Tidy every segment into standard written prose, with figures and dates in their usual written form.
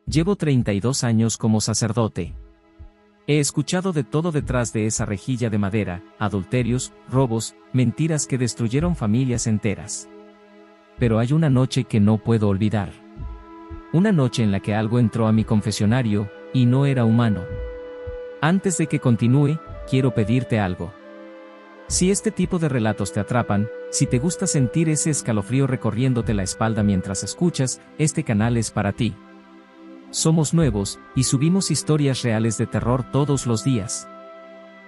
Llevo 32 años como sacerdote. He escuchado de todo detrás de esa rejilla de madera: adulterios, robos, mentiras que destruyeron familias enteras. Pero hay una noche que no puedo olvidar. Una noche en la que algo entró a mi confesionario, y no era humano. Antes de que continúe, quiero pedirte algo. Si este tipo de relatos te atrapan, si te gusta sentir ese escalofrío recorriéndote la espalda mientras escuchas, este canal es para ti. Somos nuevos, y subimos historias reales de terror todos los días.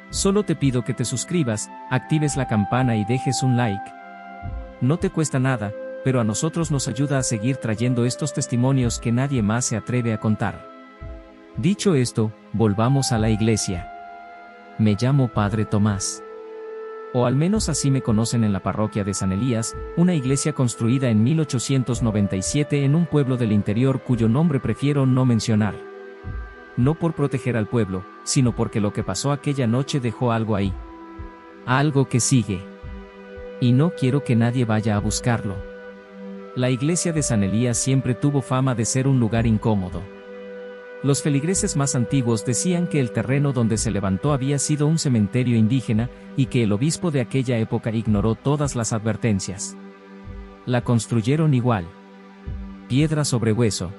Solo te pido que te suscribas, actives la campana y dejes un like. No te cuesta nada, pero a nosotros nos ayuda a seguir trayendo estos testimonios que nadie más se atreve a contar. Dicho esto, volvamos a la iglesia. Me llamo Padre Tomás. O al menos así me conocen en la parroquia de San Elías, una iglesia construida en 1897 en un pueblo del interior cuyo nombre prefiero no mencionar. No por proteger al pueblo, sino porque lo que pasó aquella noche dejó algo ahí. Algo que sigue. Y no quiero que nadie vaya a buscarlo. La iglesia de San Elías siempre tuvo fama de ser un lugar incómodo. Los feligreses más antiguos decían que el terreno donde se levantó había sido un cementerio indígena, y que el obispo de aquella época ignoró todas las advertencias. La construyeron igual. Piedra sobre hueso.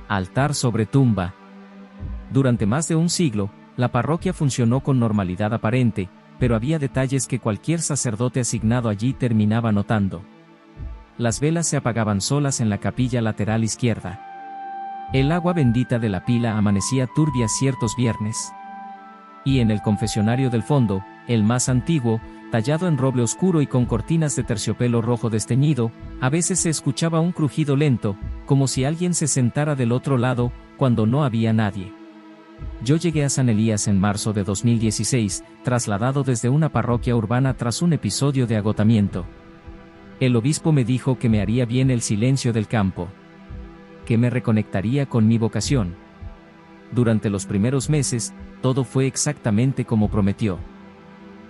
Altar sobre tumba. Durante más de un siglo, la parroquia funcionó con normalidad aparente, pero había detalles que cualquier sacerdote asignado allí terminaba notando. Las velas se apagaban solas en la capilla lateral izquierda. El agua bendita de la pila amanecía turbia ciertos viernes. Y en el confesionario del fondo, el más antiguo, tallado en roble oscuro y con cortinas de terciopelo rojo desteñido, a veces se escuchaba un crujido lento, como si alguien se sentara del otro lado, cuando no había nadie. Yo llegué a San Elías en marzo de 2016, trasladado desde una parroquia urbana tras un episodio de agotamiento. El obispo me dijo que me haría bien el silencio del campo. Que me reconectaría con mi vocación. Durante los primeros meses, todo fue exactamente como prometió.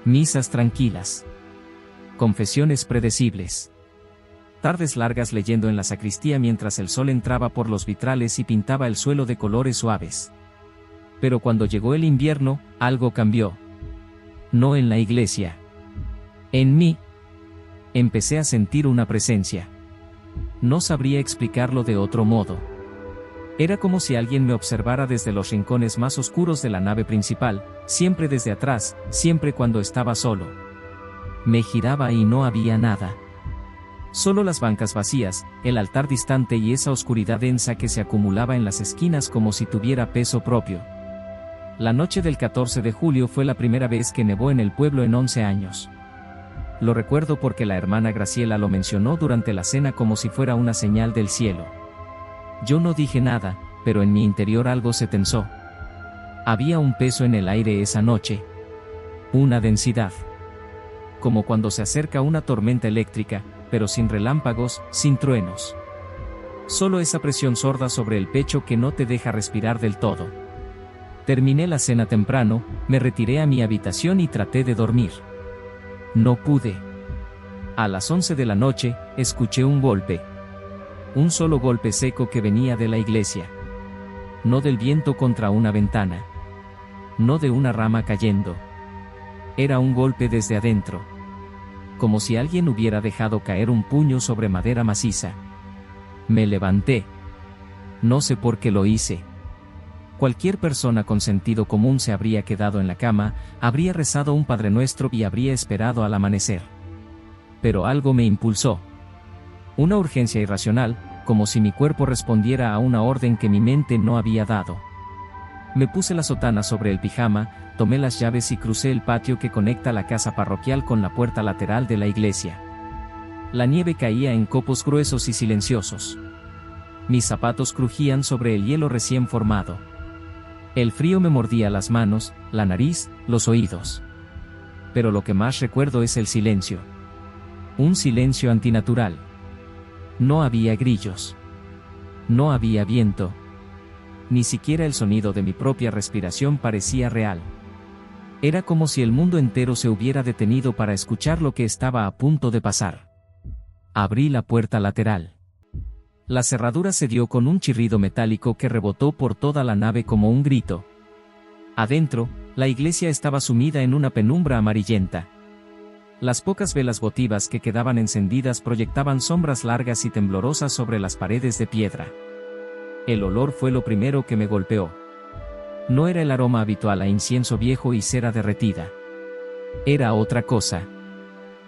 Misas tranquilas. Confesiones predecibles. Tardes largas leyendo en la sacristía mientras el sol entraba por los vitrales y pintaba el suelo de colores suaves. Pero cuando llegó el invierno, algo cambió. No en la iglesia. En mí. Empecé a sentir una presencia. No sabría explicarlo de otro modo. Era como si alguien me observara desde los rincones más oscuros de la nave principal, siempre desde atrás, siempre cuando estaba solo. Me giraba y no había nada. Solo las bancas vacías, el altar distante y esa oscuridad densa que se acumulaba en las esquinas como si tuviera peso propio. La noche del 14 de julio fue la primera vez que nevó en el pueblo en 11 años. Lo recuerdo porque la hermana Graciela lo mencionó durante la cena como si fuera una señal del cielo. Yo no dije nada, pero en mi interior algo se tensó. Había un peso en el aire esa noche. Una densidad. Como cuando se acerca una tormenta eléctrica, pero sin relámpagos, sin truenos. Solo esa presión sorda sobre el pecho que no te deja respirar del todo. Terminé la cena temprano, me retiré a mi habitación y traté de dormir. No pude. A las 11 de la noche, escuché un golpe. Un solo golpe seco que venía de la iglesia. No del viento contra una ventana. No de una rama cayendo. Era un golpe desde adentro. Como si alguien hubiera dejado caer un puño sobre madera maciza. Me levanté. No sé por qué lo hice. Cualquier persona con sentido común se habría quedado en la cama, habría rezado un Padre Nuestro y habría esperado al amanecer. Pero algo me impulsó. Una urgencia irracional, como si mi cuerpo respondiera a una orden que mi mente no había dado. Me puse la sotana sobre el pijama, tomé las llaves y crucé el patio que conecta la casa parroquial con la puerta lateral de la iglesia. La nieve caía en copos gruesos y silenciosos. Mis zapatos crujían sobre el hielo recién formado. El frío me mordía las manos, la nariz, los oídos. Pero lo que más recuerdo es el silencio. Un silencio antinatural. No había grillos. No había viento. Ni siquiera el sonido de mi propia respiración parecía real. Era como si el mundo entero se hubiera detenido para escuchar lo que estaba a punto de pasar. Abrí la puerta lateral. La cerradura se dio con un chirrido metálico que rebotó por toda la nave como un grito. Adentro, la iglesia estaba sumida en una penumbra amarillenta. Las pocas velas votivas que quedaban encendidas proyectaban sombras largas y temblorosas sobre las paredes de piedra. El olor fue lo primero que me golpeó. No era el aroma habitual a incienso viejo y cera derretida. Era otra cosa.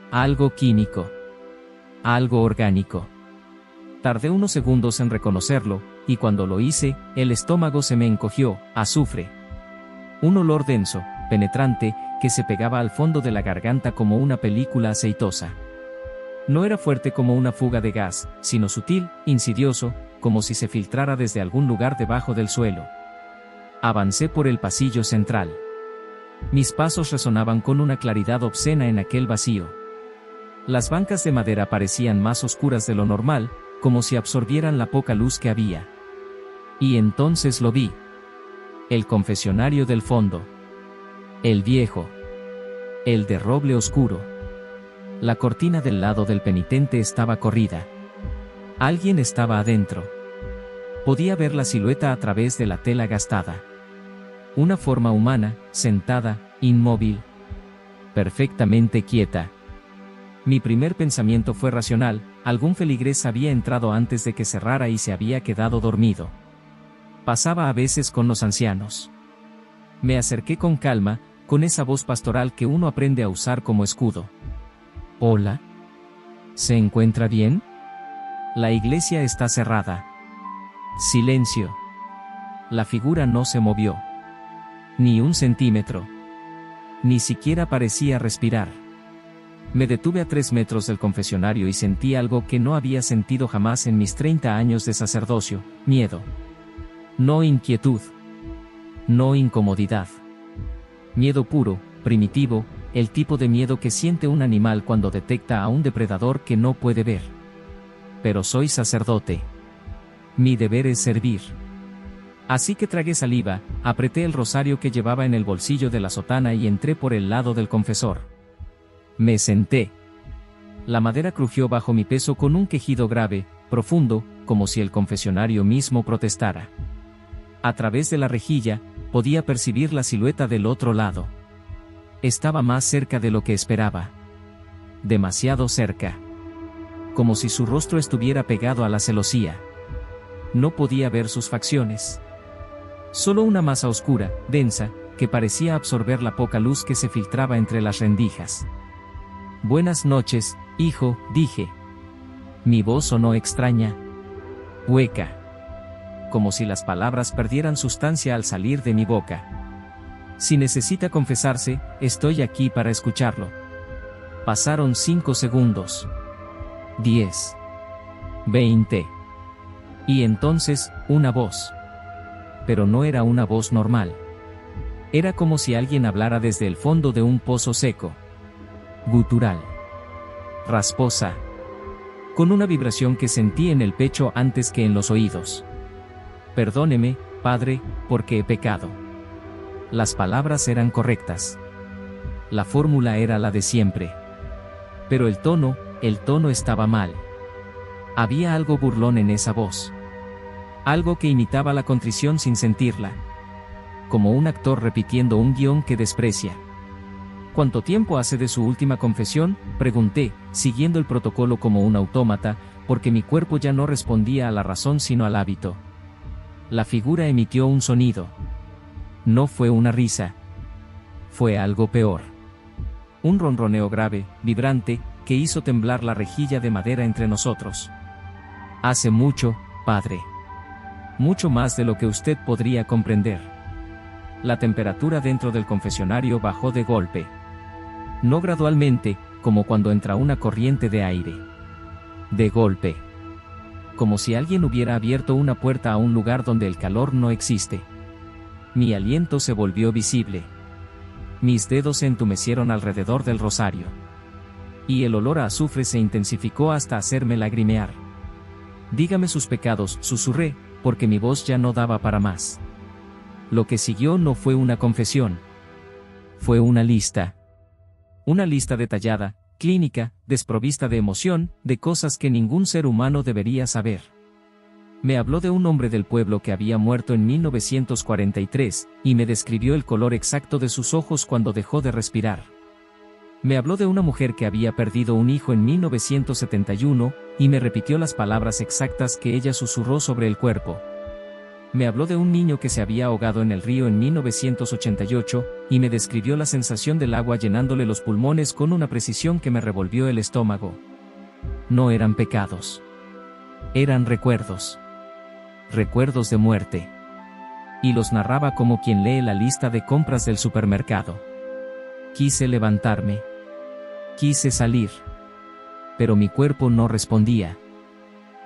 Algo químico. Algo orgánico. Tardé unos segundos en reconocerlo, y cuando lo hice, el estómago se me encogió, azufre. Un olor denso, penetrante, que se pegaba al fondo de la garganta como una película aceitosa. No era fuerte como una fuga de gas, sino sutil, insidioso, como si se filtrara desde algún lugar debajo del suelo. Avancé por el pasillo central. Mis pasos resonaban con una claridad obscena en aquel vacío. Las bancas de madera parecían más oscuras de lo normal, como si absorbieran la poca luz que había. Y entonces lo vi. El confesionario del fondo. El viejo. El de roble oscuro. La cortina del lado del penitente estaba corrida. Alguien estaba adentro. Podía ver la silueta a través de la tela gastada. Una forma humana, sentada, inmóvil. Perfectamente quieta. Mi primer pensamiento fue racional, algún feligrés había entrado antes de que cerrara y se había quedado dormido. Pasaba a veces con los ancianos. Me acerqué con calma, con esa voz pastoral que uno aprende a usar como escudo. «Hola. ¿Se encuentra bien? La iglesia está cerrada». Silencio. La figura no se movió. Ni un centímetro. Ni siquiera parecía respirar. Me detuve a 3 metros del confesionario y sentí algo que no había sentido jamás en mis 30 años de sacerdocio: miedo. No inquietud. No incomodidad. Miedo puro, primitivo, el tipo de miedo que siente un animal cuando detecta a un depredador que no puede ver. Pero soy sacerdote. Mi deber es servir. Así que tragué saliva, apreté el rosario que llevaba en el bolsillo de la sotana y entré por el lado del confesor. Me senté. La madera crujió bajo mi peso con un quejido grave, profundo, como si el confesionario mismo protestara. A través de la rejilla, podía percibir la silueta del otro lado. Estaba más cerca de lo que esperaba. Demasiado cerca. Como si su rostro estuviera pegado a la celosía. No podía ver sus facciones. Solo una masa oscura, densa, que parecía absorber la poca luz que se filtraba entre las rendijas. «Buenas noches, hijo», dije. Mi voz sonó extraña. Hueca. Como si las palabras perdieran sustancia al salir de mi boca. «Si necesita confesarse, estoy aquí para escucharlo». Pasaron 5 segundos. 10. 20. Y entonces, una voz. Pero no era una voz normal. Era como si alguien hablara desde el fondo de un pozo seco. Gutural. Rasposa. Con una vibración que sentí en el pecho antes que en los oídos. «Perdóneme, padre, porque he pecado». Las palabras eran correctas. La fórmula era la de siempre. Pero el tono estaba mal. Había algo burlón en esa voz. Algo que imitaba la contrición sin sentirla. Como un actor repitiendo un guión que desprecia. «¿Cuánto tiempo hace de su última confesión?», pregunté, siguiendo el protocolo como un autómata, porque mi cuerpo ya no respondía a la razón sino al hábito. La figura emitió un sonido. No fue una risa. Fue algo peor. Un ronroneo grave, vibrante, que hizo temblar la rejilla de madera entre nosotros. «Hace mucho, padre. Mucho más de lo que usted podría comprender». La temperatura dentro del confesionario bajó de golpe. No gradualmente, como cuando entra una corriente de aire. De golpe. Como si alguien hubiera abierto una puerta a un lugar donde el calor no existe. Mi aliento se volvió visible. Mis dedos se entumecieron alrededor del rosario. Y el olor a azufre se intensificó hasta hacerme lagrimear. «Dígame sus pecados», susurré, porque mi voz ya no daba para más. Lo que siguió no fue una confesión. Fue una lista. Una lista detallada, clínica, desprovista de emoción, de cosas que ningún ser humano debería saber. Me habló de un hombre del pueblo que había muerto en 1943, y me describió el color exacto de sus ojos cuando dejó de respirar. Me habló de una mujer que había perdido un hijo en 1971, y me repitió las palabras exactas que ella susurró sobre el cuerpo. Me habló de un niño que se había ahogado en el río en 1988, y me describió la sensación del agua llenándole los pulmones con una precisión que me revolvió el estómago. No eran pecados. Eran recuerdos. Recuerdos de muerte. Y los narraba como quien lee la lista de compras del supermercado. Quise levantarme. Quise salir. Pero mi cuerpo no respondía.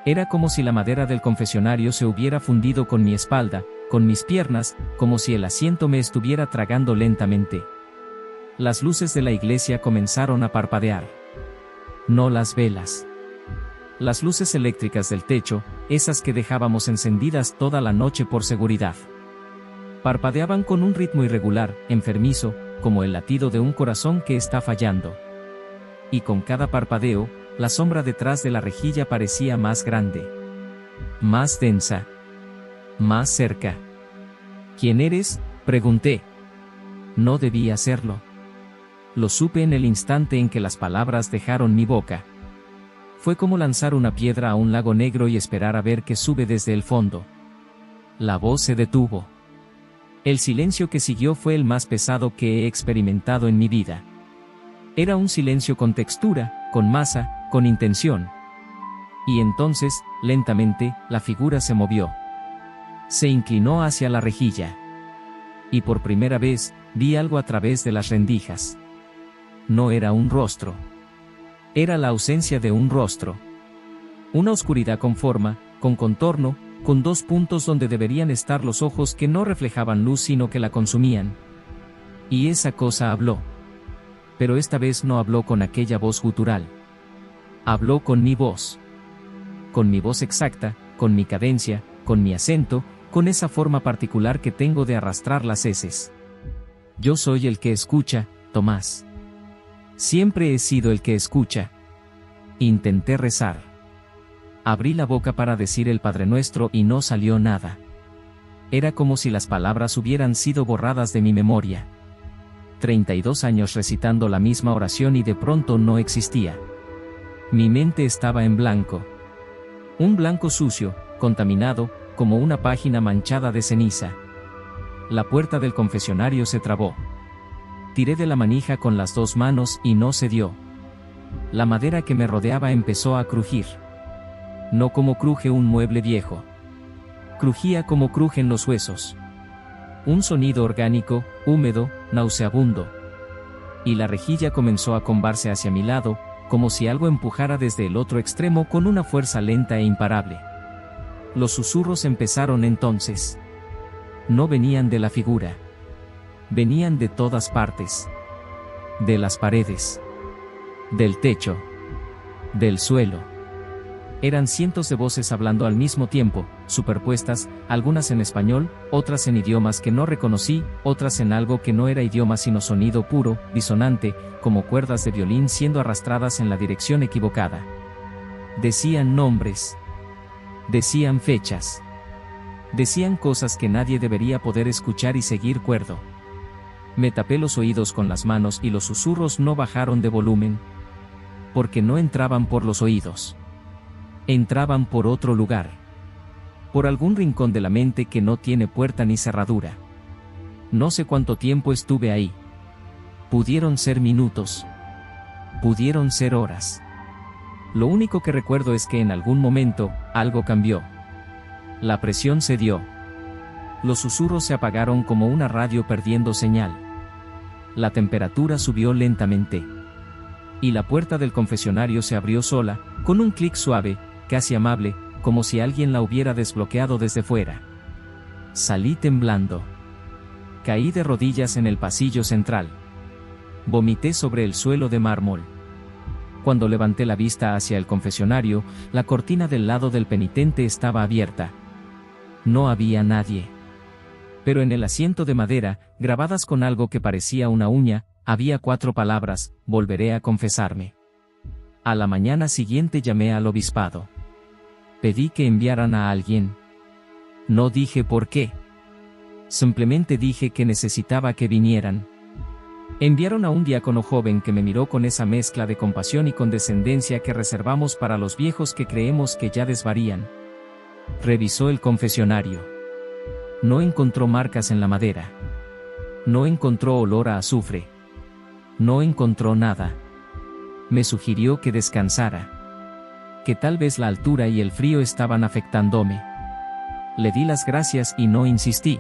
Era como si la madera del confesionario se hubiera fundido con mi espalda, con mis piernas, como si el asiento me estuviera tragando lentamente. Las luces de la iglesia comenzaron a parpadear. No las velas. Las luces eléctricas del techo, esas que dejábamos encendidas toda la noche por seguridad. Parpadeaban con un ritmo irregular, enfermizo, como el latido de un corazón que está fallando. Y con cada parpadeo, la sombra detrás de la rejilla parecía más grande. Más densa. Más cerca. ¿Quién eres?, pregunté. No debía hacerlo. Lo supe en el instante en que las palabras dejaron mi boca. Fue como lanzar una piedra a un lago negro y esperar a ver qué sube desde el fondo. La voz se detuvo. El silencio que siguió fue el más pesado que he experimentado en mi vida. Era un silencio con textura, con masa, con intención. Y entonces, lentamente, la figura se movió. Se inclinó hacia la rejilla. Y por primera vez, vi algo a través de las rendijas. No era un rostro. Era la ausencia de un rostro. Una oscuridad con forma, con contorno, con dos puntos donde deberían estar los ojos que no reflejaban luz sino que la consumían. Y esa cosa habló. Pero esta vez no habló con aquella voz gutural. Habló con mi voz. Con mi voz exacta, con mi cadencia, con mi acento, con esa forma particular que tengo de arrastrar las heces. Yo soy el que escucha, Tomás. Siempre he sido el que escucha. Intenté rezar. Abrí la boca para decir el Padre Nuestro y no salió nada. Era como si las palabras hubieran sido borradas de mi memoria. 32 años recitando la misma oración y de pronto no existía. Mi mente estaba en blanco. Un blanco sucio, contaminado, como una página manchada de ceniza. La puerta del confesionario se trabó. Tiré de la manija con las dos manos y no cedió. La madera que me rodeaba empezó a crujir. No como cruje un mueble viejo. Crujía como crujen los huesos. Un sonido orgánico, húmedo, nauseabundo. Y la rejilla comenzó a combarse hacia mi lado, como si algo empujara desde el otro extremo con una fuerza lenta e imparable. Los susurros empezaron entonces. No venían de la figura. Venían de todas partes. De las paredes. Del techo. Del suelo. Eran cientos de voces hablando al mismo tiempo, superpuestas, algunas en español, otras en idiomas que no reconocí, otras en algo que no era idioma sino sonido puro, disonante, como cuerdas de violín siendo arrastradas en la dirección equivocada. Decían nombres. Decían fechas. Decían cosas que nadie debería poder escuchar y seguir cuerdo. Me tapé los oídos con las manos y los susurros no bajaron de volumen. Porque no entraban por los oídos. Entraban por otro lugar. Por algún rincón de la mente que no tiene puerta ni cerradura. No sé cuánto tiempo estuve ahí. Pudieron ser minutos. Pudieron ser horas. Lo único que recuerdo es que en algún momento, algo cambió. La presión cedió. Los susurros se apagaron como una radio perdiendo señal. La temperatura subió lentamente. Y la puerta del confesionario se abrió sola, con un clic suave, casi amable, como si alguien la hubiera desbloqueado desde fuera. Salí temblando. Caí de rodillas en el pasillo central. Vomité sobre el suelo de mármol. Cuando levanté la vista hacia el confesionario, la cortina del lado del penitente estaba abierta. No había nadie. Pero en el asiento de madera, grabadas con algo que parecía una uña, había 4 palabras: volveré a confesarme. A la mañana siguiente llamé al obispado. Pedí que enviaran a alguien. No dije por qué. Simplemente dije que necesitaba que vinieran. Enviaron a un diácono joven que me miró con esa mezcla de compasión y condescendencia que reservamos para los viejos que creemos que ya desvarían. Revisó el confesionario. No encontró marcas en la madera. No encontró olor a azufre. No encontró nada. Me sugirió que descansara. Que tal vez la altura y el frío estaban afectándome. Le di las gracias y no insistí.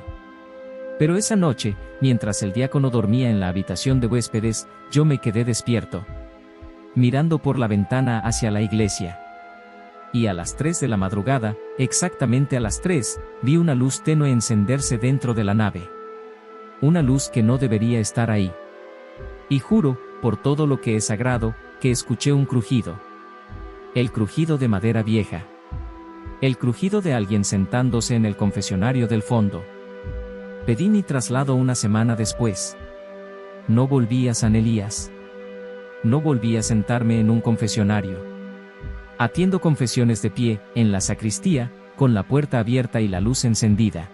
Pero esa noche, mientras el diácono dormía en la habitación de huéspedes, yo me quedé despierto, mirando por la ventana hacia la iglesia. Y a las 3 de la madrugada, exactamente a las 3, vi una luz tenue encenderse dentro de la nave. Una luz que no debería estar ahí. Y juro, por todo lo que es sagrado, que escuché un crujido. El crujido de madera vieja. El crujido de alguien sentándose en el confesionario del fondo. Pedí mi traslado una semana después. No volví a San Elías. No volví a sentarme en un confesionario. Atiendo confesiones de pie, en la sacristía, con la puerta abierta y la luz encendida.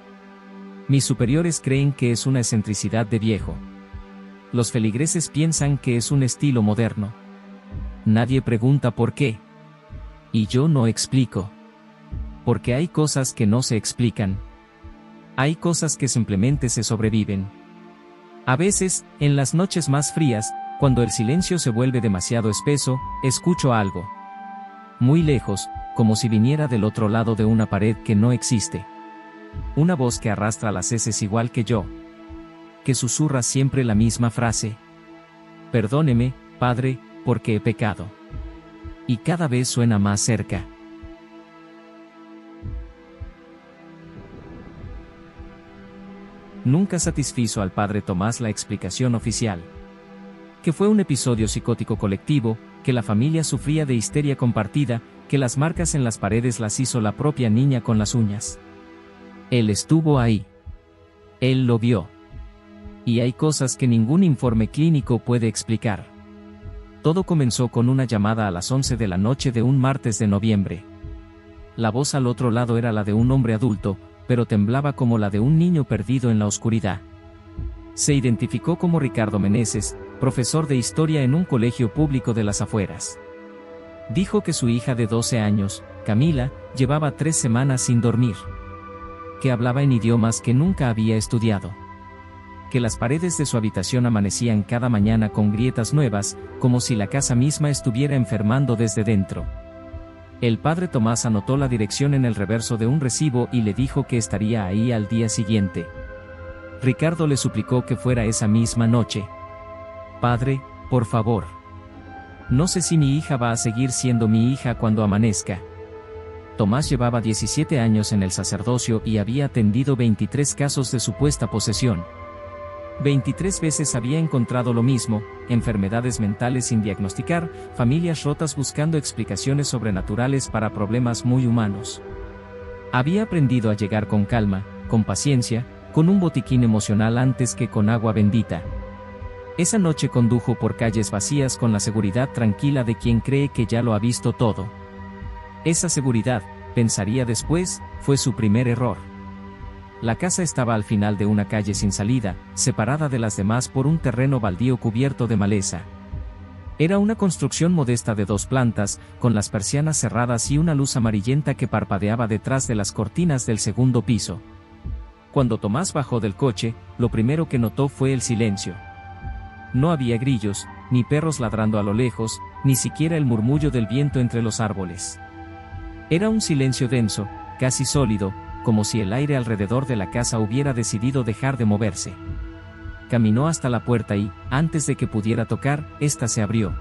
Mis superiores creen que es una excentricidad de viejo. Los feligreses piensan que es un estilo moderno. Nadie pregunta por qué. Y yo no explico. Porque hay cosas que no se explican. Hay cosas que simplemente se sobreviven. A veces, en las noches más frías, cuando el silencio se vuelve demasiado espeso, escucho algo. Muy lejos, como si viniera del otro lado de una pared que no existe. Una voz que arrastra las heces igual que yo. Que susurra siempre la misma frase. Perdóneme, Padre, porque he pecado. Y cada vez suena más cerca. Nunca satisfizo al padre Tomás la explicación oficial. Que fue un episodio psicótico colectivo, que la familia sufría de histeria compartida, que las marcas en las paredes las hizo la propia niña con las uñas. Él estuvo ahí. Él lo vio. Y hay cosas que ningún informe clínico puede explicar. Todo comenzó con una llamada a las 11 de la noche de un martes de noviembre. La voz al otro lado era la de un hombre adulto, pero temblaba como la de un niño perdido en la oscuridad. Se identificó como Ricardo Meneses, profesor de historia en un colegio público de las afueras. Dijo que su hija de 12 años, Camila, llevaba 3 semanas sin dormir. Que hablaba en idiomas que nunca había estudiado. Que las paredes de su habitación amanecían cada mañana con grietas nuevas, como si la casa misma estuviera enfermando desde dentro. El padre Tomás anotó la dirección en el reverso de un recibo y le dijo que estaría ahí al día siguiente. Ricardo le suplicó que fuera esa misma noche. Padre, por favor. No sé si mi hija va a seguir siendo mi hija cuando amanezca. Tomás llevaba 17 años en el sacerdocio y había atendido 23 casos de supuesta posesión. 23 veces había encontrado lo mismo, enfermedades mentales sin diagnosticar, familias rotas buscando explicaciones sobrenaturales para problemas muy humanos. Había aprendido a llegar con calma, con paciencia, con un botiquín emocional antes que con agua bendita. Esa noche condujo por calles vacías con la seguridad tranquila de quien cree que ya lo ha visto todo. Esa seguridad, pensaría después, fue su primer error. La casa estaba al final de una calle sin salida, separada de las demás por un terreno baldío cubierto de maleza. Era una construcción modesta de 2 plantas, con las persianas cerradas y una luz amarillenta que parpadeaba detrás de las cortinas del segundo piso. Cuando Tomás bajó del coche, lo primero que notó fue el silencio. No había grillos, ni perros ladrando a lo lejos, ni siquiera el murmullo del viento entre los árboles. Era un silencio denso, casi sólido, como si el aire alrededor de la casa hubiera decidido dejar de moverse. Caminó hasta la puerta y, antes de que pudiera tocar, ésta se abrió.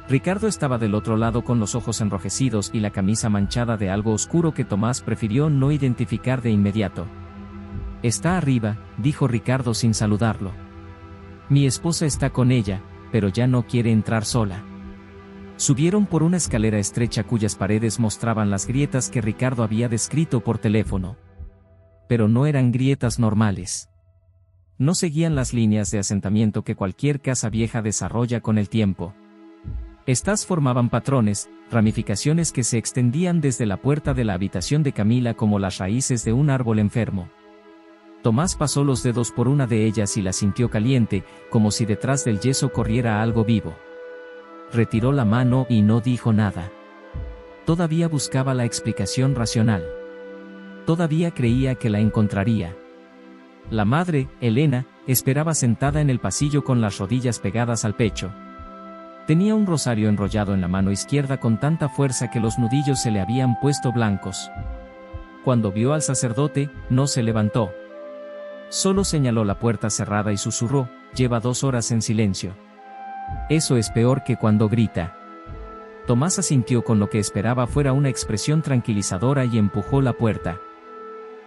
Ricardo estaba del otro lado con los ojos enrojecidos y la camisa manchada de algo oscuro que Tomás prefirió no identificar de inmediato. «Está arriba», dijo Ricardo sin saludarlo. «Mi esposa está con ella, pero ya no quiere entrar sola». Subieron por una escalera estrecha cuyas paredes mostraban las grietas que Ricardo había descrito por teléfono. Pero no eran grietas normales. No seguían las líneas de asentamiento que cualquier casa vieja desarrolla con el tiempo. Estas formaban patrones, ramificaciones que se extendían desde la puerta de la habitación de Camila como las raíces de un árbol enfermo. Tomás pasó los dedos por una de ellas y la sintió caliente, como si detrás del yeso corriera algo vivo. Retiró la mano y no dijo nada. Todavía buscaba la explicación racional. Todavía creía que la encontraría. La madre, Elena, esperaba sentada en el pasillo con las rodillas pegadas al pecho. Tenía un rosario enrollado en la mano izquierda con tanta fuerza que los nudillos se le habían puesto blancos. Cuando vio al sacerdote, no se levantó. Solo señaló la puerta cerrada y susurró: «Lleva 2 horas en silencio». Eso es peor que cuando grita. Tomás asintió con lo que esperaba fuera una expresión tranquilizadora y empujó la puerta.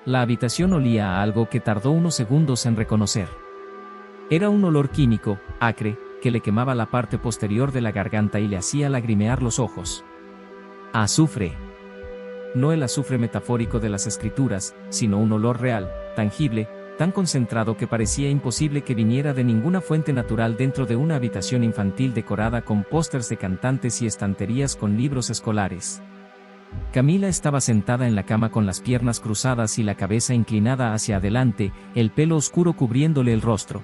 La habitación olía a algo que tardó unos segundos en reconocer. Era un olor químico, acre, que le quemaba la parte posterior de la garganta y le hacía lagrimear los ojos. Azufre. No el azufre metafórico de las escrituras, sino un olor real, tangible, tan concentrado que parecía imposible que viniera de ninguna fuente natural dentro de una habitación infantil decorada con pósters de cantantes y estanterías con libros escolares. Camila estaba sentada en la cama con las piernas cruzadas y la cabeza inclinada hacia adelante, el pelo oscuro cubriéndole el rostro.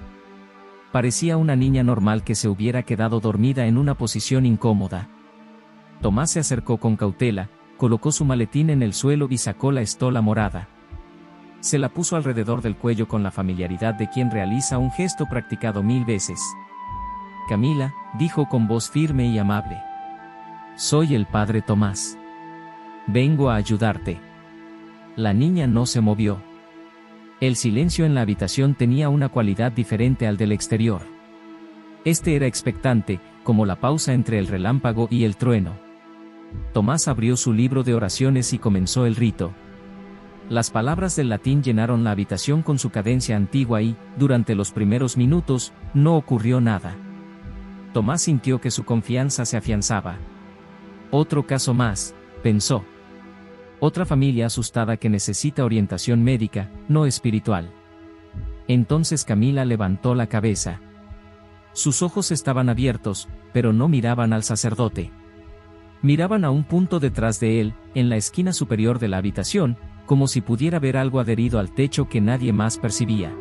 Parecía una niña normal que se hubiera quedado dormida en una posición incómoda. Tomás se acercó con cautela, colocó su maletín en el suelo y sacó la estola morada. Se la puso alrededor del cuello con la familiaridad de quien realiza un gesto practicado 1000 veces. «Camila», dijo con voz firme y amable. «Soy el padre Tomás. Vengo a ayudarte». La niña no se movió. El silencio en la habitación tenía una cualidad diferente al del exterior. Este era expectante, como la pausa entre el relámpago y el trueno. Tomás abrió su libro de oraciones y comenzó el rito. Las palabras del latín llenaron la habitación con su cadencia antigua y, durante los primeros minutos, no ocurrió nada. Tomás sintió que su confianza se afianzaba. Otro caso más, pensó. Otra familia asustada que necesita orientación médica, no espiritual. Entonces Camila levantó la cabeza. Sus ojos estaban abiertos, pero no miraban al sacerdote. Miraban a un punto detrás de él, en la esquina superior de la habitación, como si pudiera ver algo adherido al techo que nadie más percibía.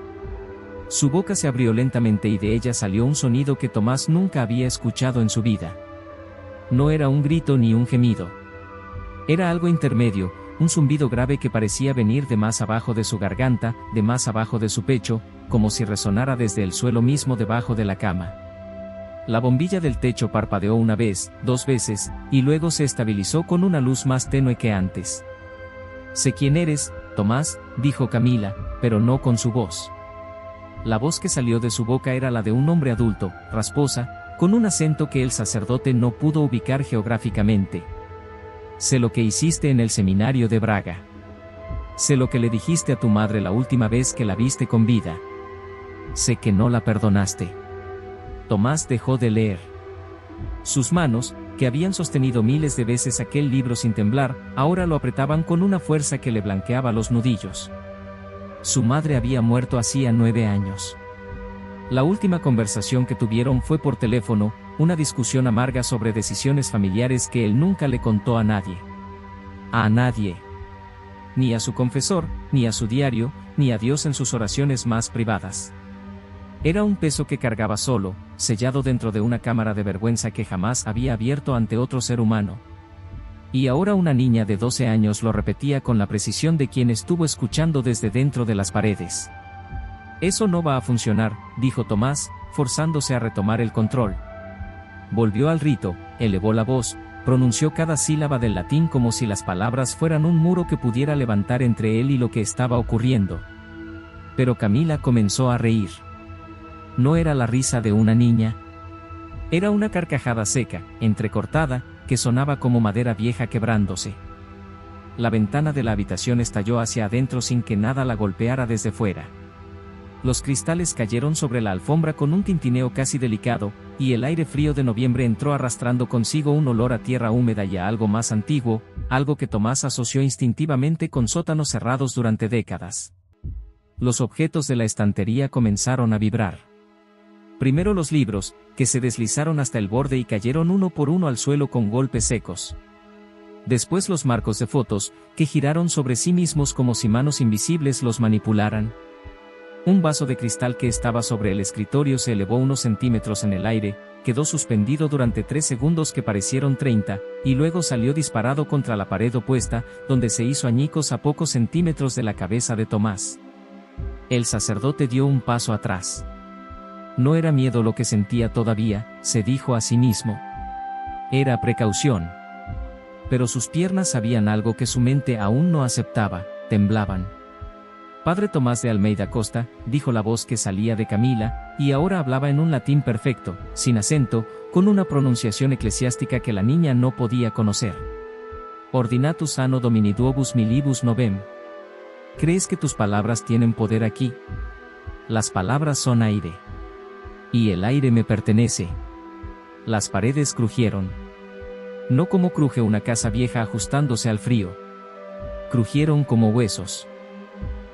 Su boca se abrió lentamente y de ella salió un sonido que Tomás nunca había escuchado en su vida. No era un grito ni un gemido. Era algo intermedio, un zumbido grave que parecía venir de más abajo de su garganta, de más abajo de su pecho, como si resonara desde el suelo mismo debajo de la cama. La bombilla del techo parpadeó una vez, 2 veces, y luego se estabilizó con una luz más tenue que antes. «Sé quién eres, Tomás», dijo Camila, pero no con su voz. La voz que salió de su boca era la de un hombre adulto, rasposa, con un acento que el sacerdote no pudo ubicar geográficamente. «Sé lo que hiciste en el seminario de Braga. Sé lo que le dijiste a tu madre la última vez que la viste con vida. Sé que no la perdonaste». Tomás dejó de leer. Sus manos, que habían sostenido miles de veces aquel libro sin temblar, ahora lo apretaban con una fuerza que le blanqueaba los nudillos. Su madre había muerto hacía 9 años. La última conversación que tuvieron fue por teléfono, una discusión amarga sobre decisiones familiares que él nunca le contó a nadie. A nadie. Ni a su confesor, ni a su diario, ni a Dios en sus oraciones más privadas. Era un peso que cargaba solo, sellado dentro de una cámara de vergüenza que jamás había abierto ante otro ser humano. Y ahora una niña de 12 años lo repetía con la precisión de quien estuvo escuchando desde dentro de las paredes. «Eso no va a funcionar», dijo Tomás, forzándose a retomar el control. Volvió al rito, elevó la voz, pronunció cada sílaba del latín como si las palabras fueran un muro que pudiera levantar entre él y lo que estaba ocurriendo. Pero Camila comenzó a reír. No era la risa de una niña. Era una carcajada seca, entrecortada, que sonaba como madera vieja quebrándose. La ventana de la habitación estalló hacia adentro sin que nada la golpeara desde fuera. Los cristales cayeron sobre la alfombra con un tintineo casi delicado, y el aire frío de noviembre entró arrastrando consigo un olor a tierra húmeda y a algo más antiguo, algo que Tomás asoció instintivamente con sótanos cerrados durante décadas. Los objetos de la estantería comenzaron a vibrar. Primero los libros, que se deslizaron hasta el borde y cayeron uno por uno al suelo con golpes secos. Después los marcos de fotos, que giraron sobre sí mismos como si manos invisibles los manipularan. Un vaso de cristal que estaba sobre el escritorio se elevó unos centímetros en el aire, quedó suspendido durante 3 segundos que parecieron 30, y luego salió disparado contra la pared opuesta, donde se hizo añicos a pocos centímetros de la cabeza de Tomás. El sacerdote dio un paso atrás. No era miedo lo que sentía todavía, se dijo a sí mismo. Era precaución. Pero sus piernas sabían algo que su mente aún no aceptaba, temblaban. Padre Tomás de Almeida Costa, dijo la voz que salía de Camila, y ahora hablaba en un latín perfecto, sin acento, con una pronunciación eclesiástica que la niña no podía conocer. Ordinatus anno Domini duobus milibus novem. ¿Crees que tus palabras tienen poder aquí? Las palabras son aire. Y el aire me pertenece. Las paredes crujieron. No como cruje una casa vieja ajustándose al frío. Crujieron como huesos.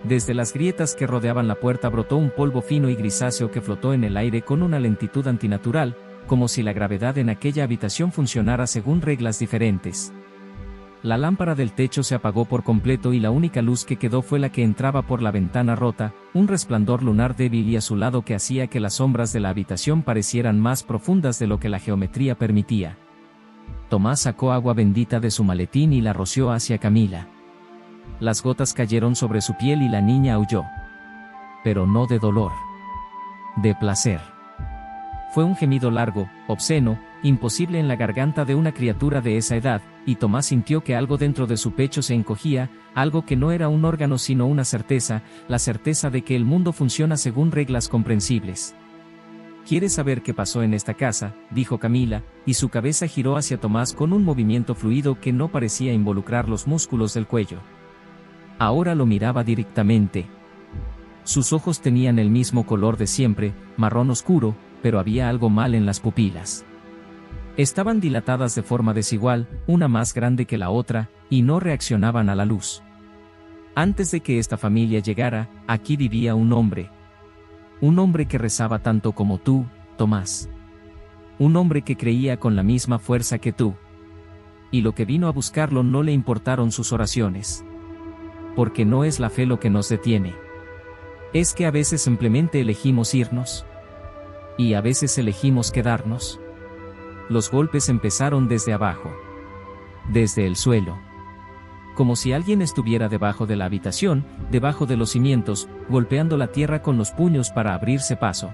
Desde las grietas que rodeaban la puerta brotó un polvo fino y grisáceo que flotó en el aire con una lentitud antinatural, como si la gravedad en aquella habitación funcionara según reglas diferentes. La lámpara del techo se apagó por completo y la única luz que quedó fue la que entraba por la ventana rota, un resplandor lunar débil y azulado que hacía que las sombras de la habitación parecieran más profundas de lo que la geometría permitía. Tomás sacó agua bendita de su maletín y la roció hacia Camila. Las gotas cayeron sobre su piel y la niña aulló. Pero no de dolor. De placer. Fue un gemido largo, obsceno, imposible en la garganta de una criatura de esa edad, y Tomás sintió que algo dentro de su pecho se encogía, algo que no era un órgano sino una certeza, la certeza de que el mundo funciona según reglas comprensibles. ¿Quieres saber qué pasó en esta casa?, dijo Camila, y su cabeza giró hacia Tomás con un movimiento fluido que no parecía involucrar los músculos del cuello. Ahora lo miraba directamente. Sus ojos tenían el mismo color de siempre, marrón oscuro, pero había algo mal en las pupilas. Estaban dilatadas de forma desigual, una más grande que la otra, y no reaccionaban a la luz. Antes de que esta familia llegara, aquí vivía un hombre. Un hombre que rezaba tanto como tú, Tomás. Un hombre que creía con la misma fuerza que tú. Y lo que vino a buscarlo no le importaron sus oraciones. Porque no es la fe lo que nos detiene. Es que a veces simplemente elegimos irnos. Y a veces elegimos quedarnos. Los golpes empezaron desde abajo. Desde el suelo. Como si alguien estuviera debajo de la habitación, debajo de los cimientos, golpeando la tierra con los puños para abrirse paso.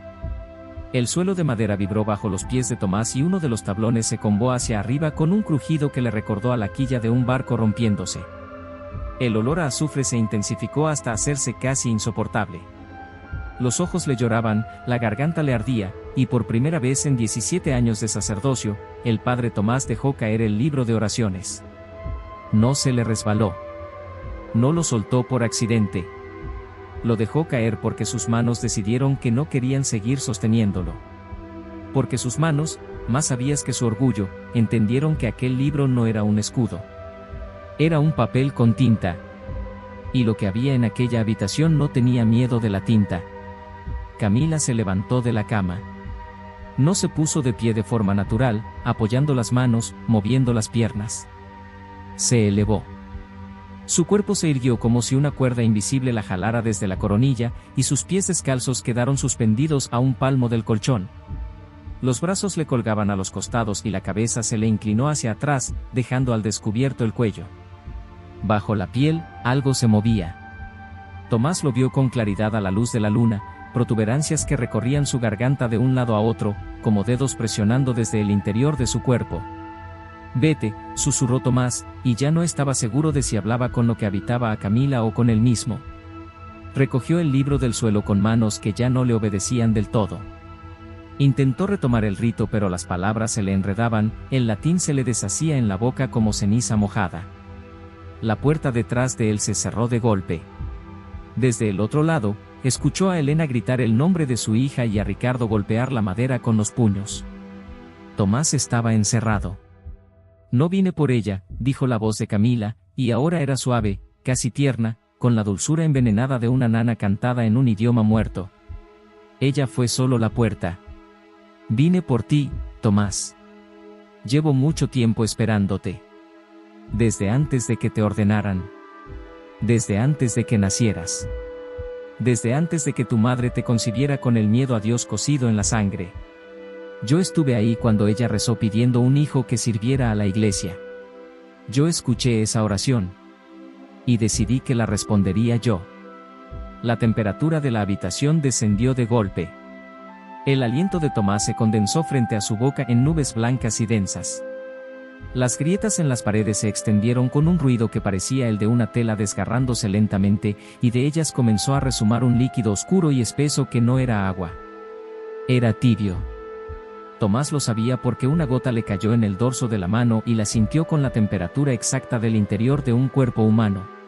El suelo de madera vibró bajo los pies de Tomás y uno de los tablones se combó hacia arriba con un crujido que le recordó a la quilla de un barco rompiéndose. El olor a azufre se intensificó hasta hacerse casi insoportable. Los ojos le lloraban, la garganta le ardía, y por primera vez en 17 años de sacerdocio, el padre Tomás dejó caer el libro de oraciones. No se le resbaló. No lo soltó por accidente. Lo dejó caer porque sus manos decidieron que no querían seguir sosteniéndolo. Porque sus manos, más sabias que su orgullo, entendieron que aquel libro no era un escudo. Era un papel con tinta. Y lo que había en aquella habitación no tenía miedo de la tinta. Camila se levantó de la cama. No se puso de pie de forma natural, apoyando las manos, moviendo las piernas. Se elevó. Su cuerpo se irguió como si una cuerda invisible la jalara desde la coronilla, y sus pies descalzos quedaron suspendidos a un palmo del colchón. Los brazos le colgaban a los costados y la cabeza se le inclinó hacia atrás, dejando al descubierto el cuello. Bajo la piel, algo se movía. Tomás lo vio con claridad a la luz de la luna, protuberancias que recorrían su garganta de un lado a otro, como dedos presionando desde el interior de su cuerpo. «Vete», susurró Tomás, y ya no estaba seguro de si hablaba con lo que habitaba a Camila o con él mismo. Recogió el libro del suelo con manos que ya no le obedecían del todo. Intentó retomar el rito pero las palabras se le enredaban, el latín se le deshacía en la boca como ceniza mojada. La puerta detrás de él se cerró de golpe. Desde el otro lado, escuchó a Elena gritar el nombre de su hija y a Ricardo golpear la madera con los puños. Tomás estaba encerrado. «No vine por ella», dijo la voz de Camila, y ahora era suave, casi tierna, con la dulzura envenenada de una nana cantada en un idioma muerto. Ella fue solo la puerta. Vine por ti, Tomás. Llevo mucho tiempo esperándote. Desde antes de que te ordenaran. Desde antes de que nacieras. Desde antes de que tu madre te concibiera con el miedo a Dios cosido en la sangre. Yo estuve ahí cuando ella rezó pidiendo un hijo que sirviera a la iglesia. Yo escuché esa oración. Y decidí que la respondería yo. La temperatura de la habitación descendió de golpe. El aliento de Tomás se condensó frente a su boca en nubes blancas y densas. Las grietas en las paredes se extendieron con un ruido que parecía el de una tela desgarrándose lentamente, y de ellas comenzó a resumar un líquido oscuro y espeso que no era agua. Era tibio. Tomás lo sabía porque una gota le cayó en el dorso de la mano y la sintió con la temperatura exacta del interior de un cuerpo humano.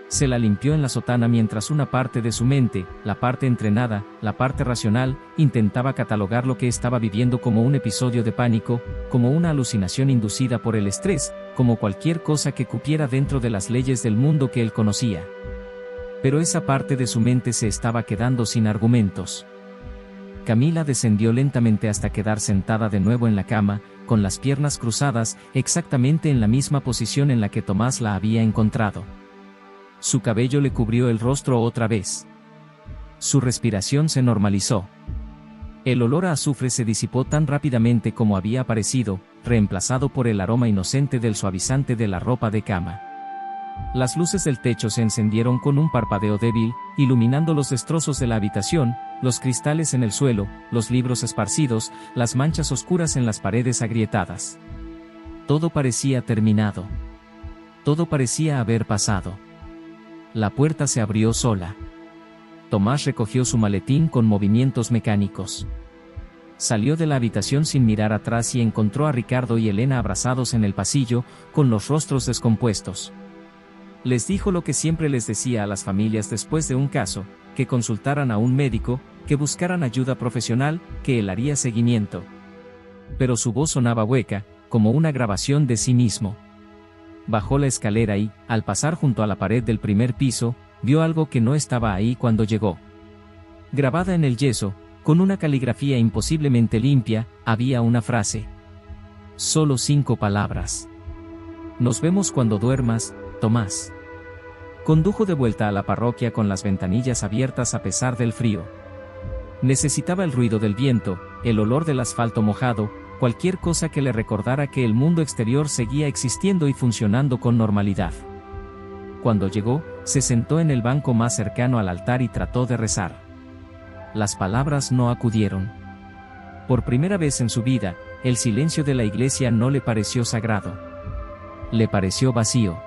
Se la limpió en la sotana mientras una parte de su mente, la parte entrenada, la parte racional, intentaba catalogar lo que estaba viviendo como un episodio de pánico, como una alucinación inducida por el estrés, como cualquier cosa que cupiera dentro de las leyes del mundo que él conocía. Pero esa parte de su mente se estaba quedando sin argumentos. Camila descendió lentamente hasta quedar sentada de nuevo en la cama, con las piernas cruzadas, exactamente en la misma posición en la que Tomás la había encontrado. Su cabello le cubrió el rostro otra vez. Su respiración se normalizó. El olor a azufre se disipó tan rápidamente como había aparecido, reemplazado por el aroma inocente del suavizante de la ropa de cama. Las luces del techo se encendieron con un parpadeo débil, iluminando los destrozos de la habitación, los cristales en el suelo, los libros esparcidos, las manchas oscuras en las paredes agrietadas. Todo parecía terminado. Todo parecía haber pasado. La puerta se abrió sola. Tomás recogió su maletín con movimientos mecánicos. Salió de la habitación sin mirar atrás y encontró a Ricardo y Elena abrazados en el pasillo, con los rostros descompuestos. Les dijo lo que siempre les decía a las familias después de un caso, que consultaran a un médico, que buscaran ayuda profesional, que él haría seguimiento. Pero su voz sonaba hueca, como una grabación de sí mismo. Bajó la escalera y, al pasar junto a la pared del primer piso, vio algo que no estaba ahí cuando llegó. Grabada en el yeso, con una caligrafía imposiblemente limpia, había una frase. Solo 5 palabras. Nos vemos cuando duermas, Tomás. Condujo de vuelta a la parroquia con las ventanillas abiertas a pesar del frío. Necesitaba el ruido del viento, el olor del asfalto mojado, cualquier cosa que le recordara que el mundo exterior seguía existiendo y funcionando con normalidad. Cuando llegó, se sentó en el banco más cercano al altar y trató de rezar. Las palabras no acudieron. Por primera vez en su vida, el silencio de la iglesia no le pareció sagrado. Le pareció vacío.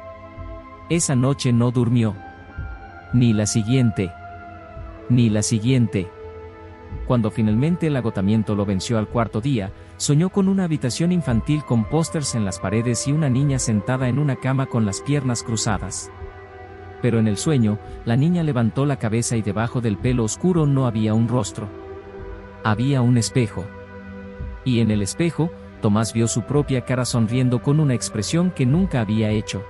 Esa noche no durmió. Ni la siguiente. Ni la siguiente. Cuando finalmente el agotamiento lo venció al cuarto día, soñó con una habitación infantil con pósters en las paredes y una niña sentada en una cama con las piernas cruzadas. Pero en el sueño, la niña levantó la cabeza y debajo del pelo oscuro no había un rostro. Había un espejo. Y en el espejo, Tomás vio su propia cara sonriendo con una expresión que nunca había hecho.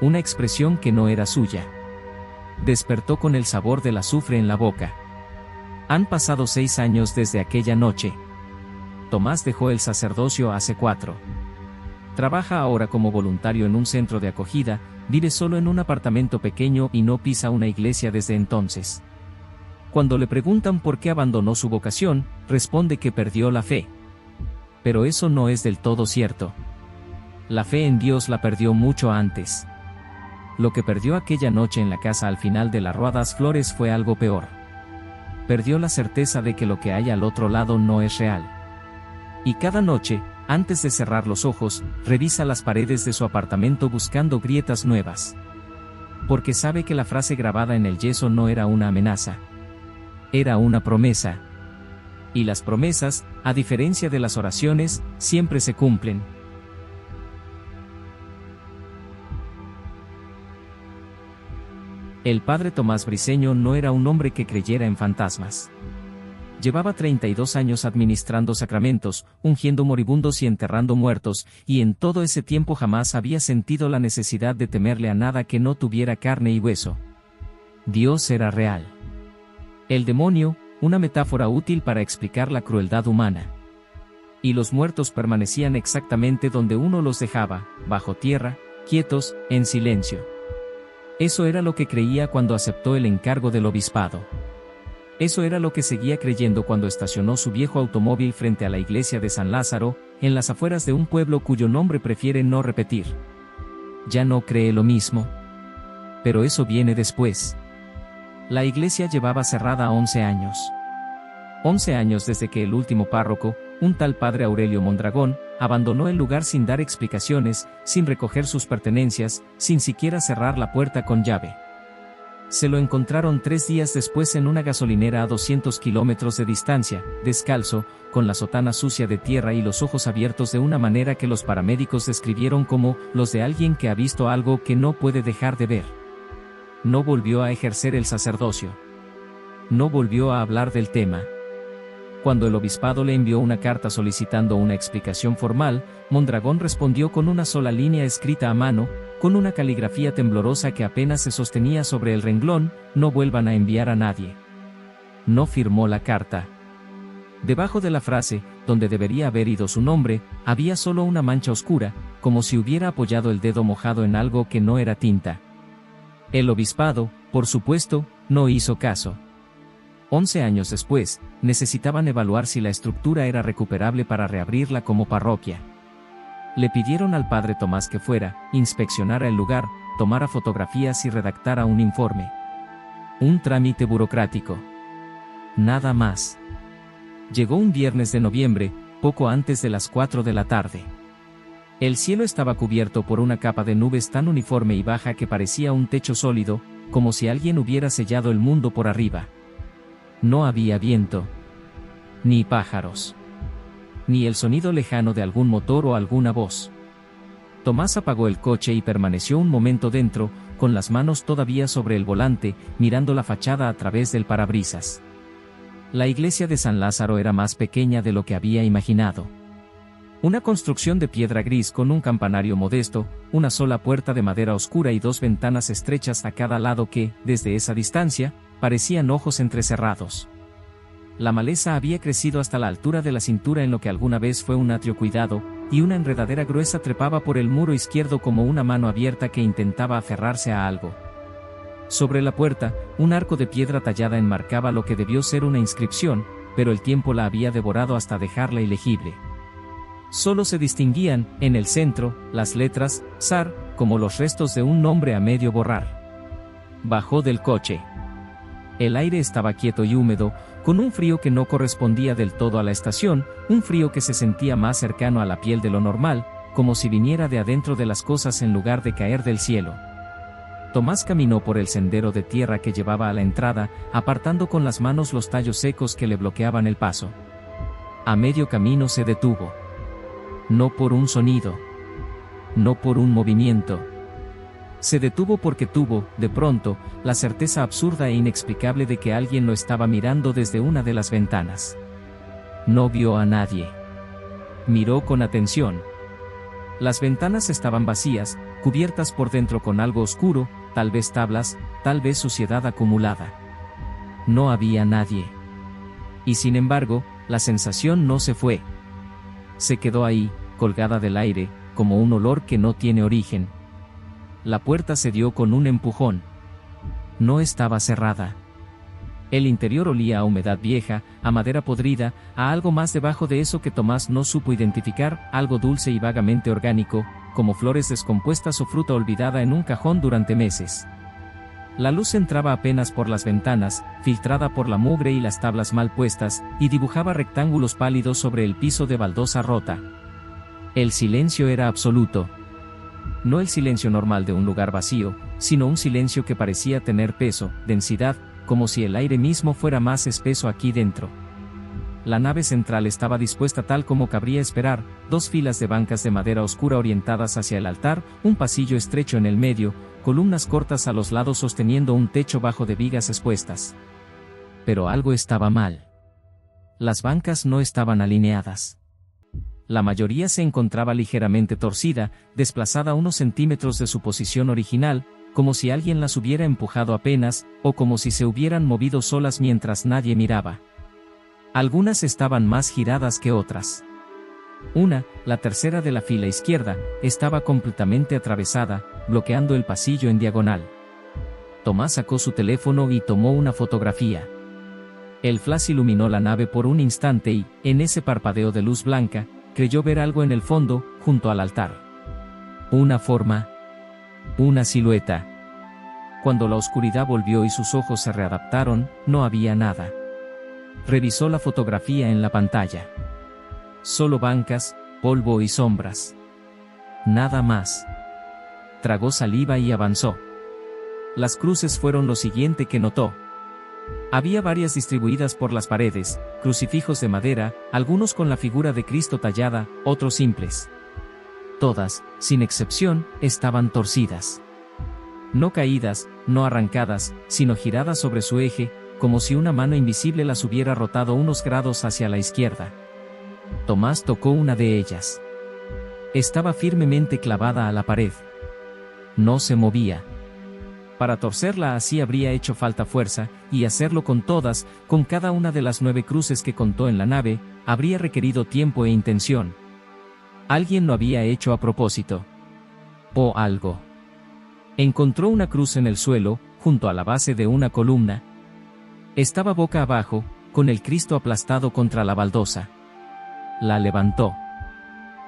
Una expresión que no era suya. Despertó con el sabor del azufre en la boca. Han pasado 6 años desde aquella noche. Tomás dejó el sacerdocio hace 4. Trabaja ahora como voluntario en un centro de acogida, vive solo en un apartamento pequeño y no pisa una iglesia desde entonces. Cuando le preguntan por qué abandonó su vocación, responde que perdió la fe. Pero eso no es del todo cierto. La fe en Dios la perdió mucho antes. Lo que perdió aquella noche en la casa al final de la Rua das Flores fue algo peor. Perdió la certeza de que lo que hay al otro lado no es real. Y cada noche, antes de cerrar los ojos, revisa las paredes de su apartamento buscando grietas nuevas. Porque sabe que la frase grabada en el yeso no era una amenaza. Era una promesa. Y las promesas, a diferencia de las oraciones, siempre se cumplen. El padre Tomás Briceño no era un hombre que creyera en fantasmas. Llevaba 32 años administrando sacramentos, ungiendo moribundos y enterrando muertos, y en todo ese tiempo jamás había sentido la necesidad de temerle a nada que no tuviera carne y hueso. Dios era real. El demonio, una metáfora útil para explicar la crueldad humana. Y los muertos permanecían exactamente donde uno los dejaba, bajo tierra, quietos, en silencio. Eso era lo que creía cuando aceptó el encargo del obispado. Eso era lo que seguía creyendo cuando estacionó su viejo automóvil frente a la iglesia de San Lázaro, en las afueras de un pueblo cuyo nombre prefiere no repetir. Ya no cree lo mismo. Pero eso viene después. La iglesia llevaba cerrada 11 años. 11 años desde que el último párroco, un tal padre Aurelio Mondragón, abandonó el lugar sin dar explicaciones, sin recoger sus pertenencias, sin siquiera cerrar la puerta con llave. Se lo encontraron 3 días después en una gasolinera a 200 kilómetros de distancia, descalzo, con la sotana sucia de tierra y los ojos abiertos de una manera que los paramédicos describieron como los de alguien que ha visto algo que no puede dejar de ver. No volvió a ejercer el sacerdocio. No volvió a hablar del tema. Cuando el obispado le envió una carta solicitando una explicación formal, Mondragón respondió con una sola línea escrita a mano, con una caligrafía temblorosa que apenas se sostenía sobre el renglón: no vuelvan a enviar a nadie. No firmó la carta. Debajo de la frase, donde debería haber ido su nombre, había solo una mancha oscura, como si hubiera apoyado el dedo mojado en algo que no era tinta. El obispado, por supuesto, no hizo caso. 11 años después, necesitaban evaluar si la estructura era recuperable para reabrirla como parroquia. Le pidieron al padre Tomás que fuera, inspeccionara el lugar, tomara fotografías y redactara un informe. Un trámite burocrático. Nada más. Llegó un viernes de noviembre, poco antes de las 4 de la tarde. El cielo estaba cubierto por una capa de nubes tan uniforme y baja que parecía un techo sólido, como si alguien hubiera sellado el mundo por arriba. No había viento. Ni pájaros. Ni el sonido lejano de algún motor o alguna voz. Tomás apagó el coche y permaneció un momento dentro, con las manos todavía sobre el volante, mirando la fachada a través del parabrisas. La iglesia de San Lázaro era más pequeña de lo que había imaginado. Una construcción de piedra gris con un campanario modesto, una sola puerta de madera oscura y 2 ventanas estrechas a cada lado que, desde esa distancia, parecían ojos entrecerrados. La maleza había crecido hasta la altura de la cintura en lo que alguna vez fue un atrio cuidado, y una enredadera gruesa trepaba por el muro izquierdo como una mano abierta que intentaba aferrarse a algo. Sobre la puerta, un arco de piedra tallada enmarcaba lo que debió ser una inscripción, pero el tiempo la había devorado hasta dejarla ilegible. Solo se distinguían, en el centro, las letras, SAR, como los restos de un nombre a medio borrar. Bajó del coche. El aire estaba quieto y húmedo, con un frío que no correspondía del todo a la estación, un frío que se sentía más cercano a la piel de lo normal, como si viniera de adentro de las cosas en lugar de caer del cielo. Tomás caminó por el sendero de tierra que llevaba a la entrada, apartando con las manos los tallos secos que le bloqueaban el paso. A medio camino se detuvo. No por un sonido. No por un movimiento. Se detuvo porque tuvo, de pronto, la certeza absurda e inexplicable de que alguien lo estaba mirando desde una de las ventanas. No vio a nadie. Miró con atención. Las ventanas estaban vacías, cubiertas por dentro con algo oscuro, tal vez tablas, tal vez suciedad acumulada. No había nadie. Y sin embargo, la sensación no se fue. Se quedó ahí, colgada del aire, como un olor que no tiene origen. La puerta cedió con un empujón. No estaba cerrada. El interior olía a humedad vieja, a madera podrida, a algo más debajo de eso que Tomás no supo identificar, algo dulce y vagamente orgánico, como flores descompuestas o fruta olvidada en un cajón durante meses. La luz entraba apenas por las ventanas, filtrada por la mugre y las tablas mal puestas, y dibujaba rectángulos pálidos sobre el piso de baldosa rota. El silencio era absoluto. No el silencio normal de un lugar vacío, sino un silencio que parecía tener peso, densidad, como si el aire mismo fuera más espeso aquí dentro. La nave central estaba dispuesta tal como cabría esperar, 2 filas de bancas de madera oscura orientadas hacia el altar, un pasillo estrecho en el medio, columnas cortas a los lados sosteniendo un techo bajo de vigas expuestas. Pero algo estaba mal. Las bancas no estaban alineadas. La mayoría se encontraba ligeramente torcida, desplazada unos centímetros de su posición original, como si alguien las hubiera empujado apenas, o como si se hubieran movido solas mientras nadie miraba. Algunas estaban más giradas que otras. Una, la tercera de la fila izquierda, estaba completamente atravesada, bloqueando el pasillo en diagonal. Tomás sacó su teléfono y tomó una fotografía. El flash iluminó la nave por un instante y, en ese parpadeo de luz blanca, creyó ver algo en el fondo, junto al altar. Una forma. Una silueta. Cuando la oscuridad volvió y sus ojos se readaptaron, no había nada. Revisó la fotografía en la pantalla. Solo bancas, polvo y sombras. Nada más. Tragó saliva y avanzó. Las cruces fueron lo siguiente que notó. Había varias distribuidas por las paredes, crucifijos de madera, algunos con la figura de Cristo tallada, otros simples. Todas, sin excepción, estaban torcidas. No caídas, no arrancadas, sino giradas sobre su eje, como si una mano invisible las hubiera rotado unos grados hacia la izquierda. Tomás tocó una de ellas. Estaba firmemente clavada a la pared. No se movía. Para torcerla así habría hecho falta fuerza, y hacerlo con todas, con cada una de las 9 cruces que contó en la nave, habría requerido tiempo e intención. Alguien lo había hecho a propósito. O algo. Encontró una cruz en el suelo, junto a la base de una columna. Estaba boca abajo, con el Cristo aplastado contra la baldosa. La levantó.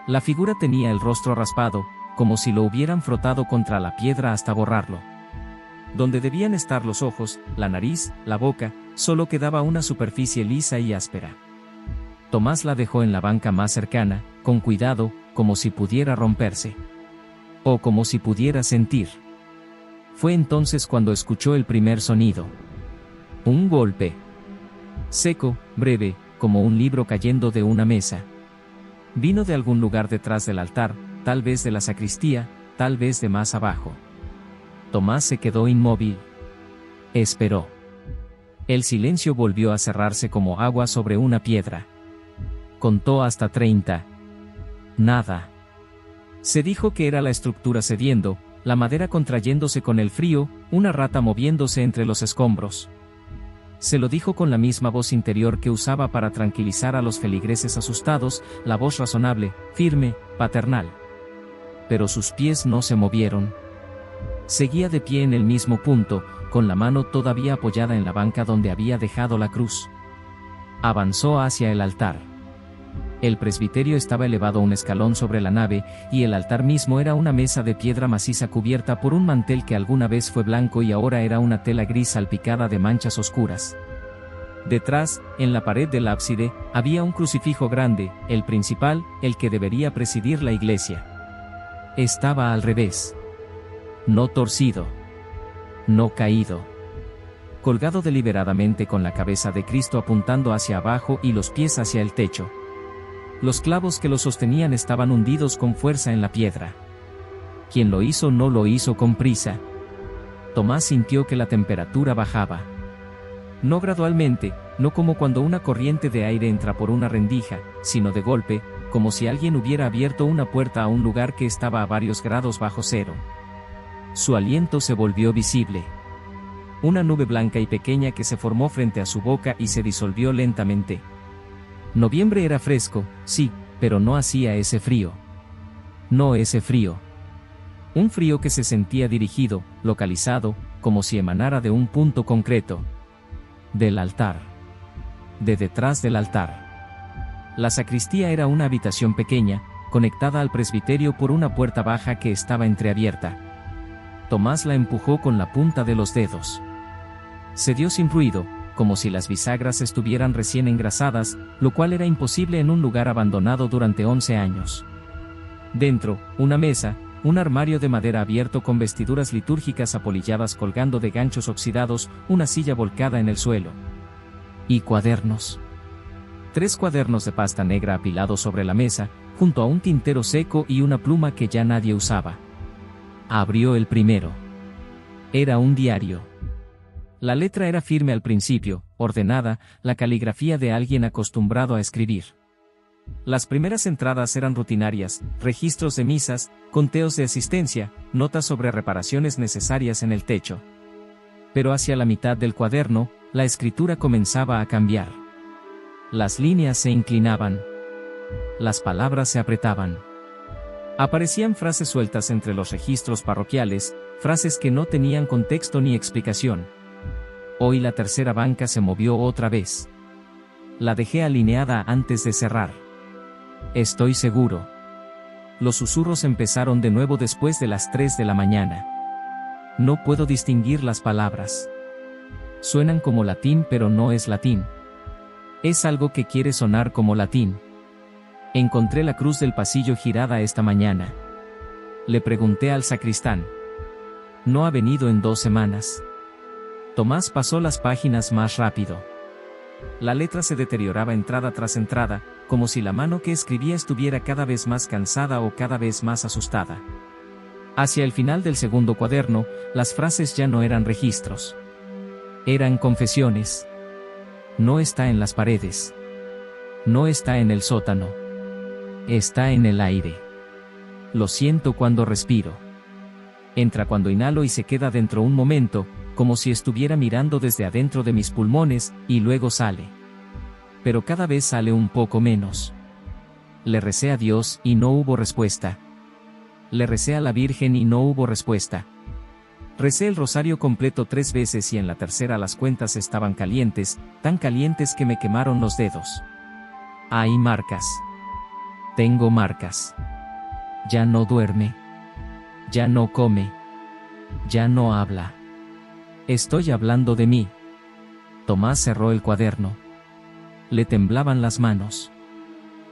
La figura tenía el rostro raspado, como si lo hubieran frotado contra la piedra hasta borrarlo. Donde debían estar los ojos, la nariz, la boca, solo quedaba una superficie lisa y áspera. Tomás la dejó en la banca más cercana, con cuidado, como si pudiera romperse. O como si pudiera sentir. Fue entonces cuando escuchó el primer sonido. Un golpe. Seco, breve, como un libro cayendo de una mesa. Vino de algún lugar detrás del altar, tal vez de la sacristía, tal vez de más abajo. Tomás se quedó inmóvil. Esperó. El silencio volvió a cerrarse como agua sobre una piedra. Contó hasta 30. Nada. Se dijo que era la estructura cediendo, la madera contrayéndose con el frío, una rata moviéndose entre los escombros. Se lo dijo con la misma voz interior que usaba para tranquilizar a los feligreses asustados, la voz razonable, firme, paternal. Pero sus pies no se movieron. Seguía de pie en el mismo punto, con la mano todavía apoyada en la banca donde había dejado la cruz. Avanzó hacia el altar. El presbiterio estaba elevado un escalón sobre la nave, y el altar mismo era una mesa de piedra maciza cubierta por un mantel que alguna vez fue blanco y ahora era una tela gris salpicada de manchas oscuras. Detrás, en la pared del ábside, había un crucifijo grande, el principal, el que debería presidir la iglesia. Estaba al revés. No torcido. No caído. Colgado deliberadamente con la cabeza de Cristo apuntando hacia abajo y los pies hacia el techo. Los clavos que lo sostenían estaban hundidos con fuerza en la piedra. Quien lo hizo no lo hizo con prisa. Tomás sintió que la temperatura bajaba. No gradualmente, no como cuando una corriente de aire entra por una rendija, sino de golpe, como si alguien hubiera abierto una puerta a un lugar que estaba a varios grados bajo cero. Su aliento se volvió visible. Una nube blanca y pequeña que se formó frente a su boca y se disolvió lentamente. Noviembre era fresco, sí, pero no hacía ese frío. No ese frío. Un frío que se sentía dirigido, localizado, como si emanara de un punto concreto. Del altar. De detrás del altar. La sacristía era una habitación pequeña, conectada al presbiterio por una puerta baja que estaba entreabierta. Tomás la empujó con la punta de los dedos. Cedió sin ruido, como si las bisagras estuvieran recién engrasadas, lo cual era imposible en un lugar abandonado durante 11 años. Dentro, una mesa, un armario de madera abierto con vestiduras litúrgicas apolilladas colgando de ganchos oxidados, una silla volcada en el suelo. Y cuadernos. 3 cuadernos de pasta negra apilados sobre la mesa, junto a un tintero seco y una pluma que ya nadie usaba. Abrió el primero. Era un diario. La letra era firme al principio, ordenada, la caligrafía de alguien acostumbrado a escribir. Las primeras entradas eran rutinarias, registros de misas, conteos de asistencia, notas sobre reparaciones necesarias en el techo. Pero hacia la mitad del cuaderno, la escritura comenzaba a cambiar. Las líneas se inclinaban. Las palabras se apretaban. Aparecían frases sueltas entre los registros parroquiales, frases que no tenían contexto ni explicación. Hoy la tercera banca se movió otra vez. La dejé alineada antes de cerrar. Estoy seguro. Los susurros empezaron de nuevo después de las 3 de la mañana. No puedo distinguir las palabras. Suenan como latín, pero no es latín. Es algo que quiere sonar como latín. Encontré la cruz del pasillo girada esta mañana. Le pregunté al sacristán. No ha venido en 2 semanas. Tomás pasó las páginas más rápido. La letra se deterioraba entrada tras entrada, como si la mano que escribía estuviera cada vez más cansada o cada vez más asustada. Hacia el final del segundo cuaderno, las frases ya no eran registros. Eran confesiones. No está en las paredes. No está en el sótano. Está en el aire. Lo siento cuando respiro. Entra cuando inhalo y se queda dentro un momento, como si estuviera mirando desde adentro de mis pulmones, y luego sale. Pero cada vez sale un poco menos. Le recé a Dios y no hubo respuesta. Le recé a la Virgen y no hubo respuesta. Recé el rosario completo 3 veces y en la tercera las cuentas estaban calientes, tan calientes que me quemaron los dedos. Hay marcas. Tengo marcas. Ya no duerme. Ya no come. Ya no habla. Estoy hablando de mí. Tomás cerró el cuaderno. Le temblaban las manos.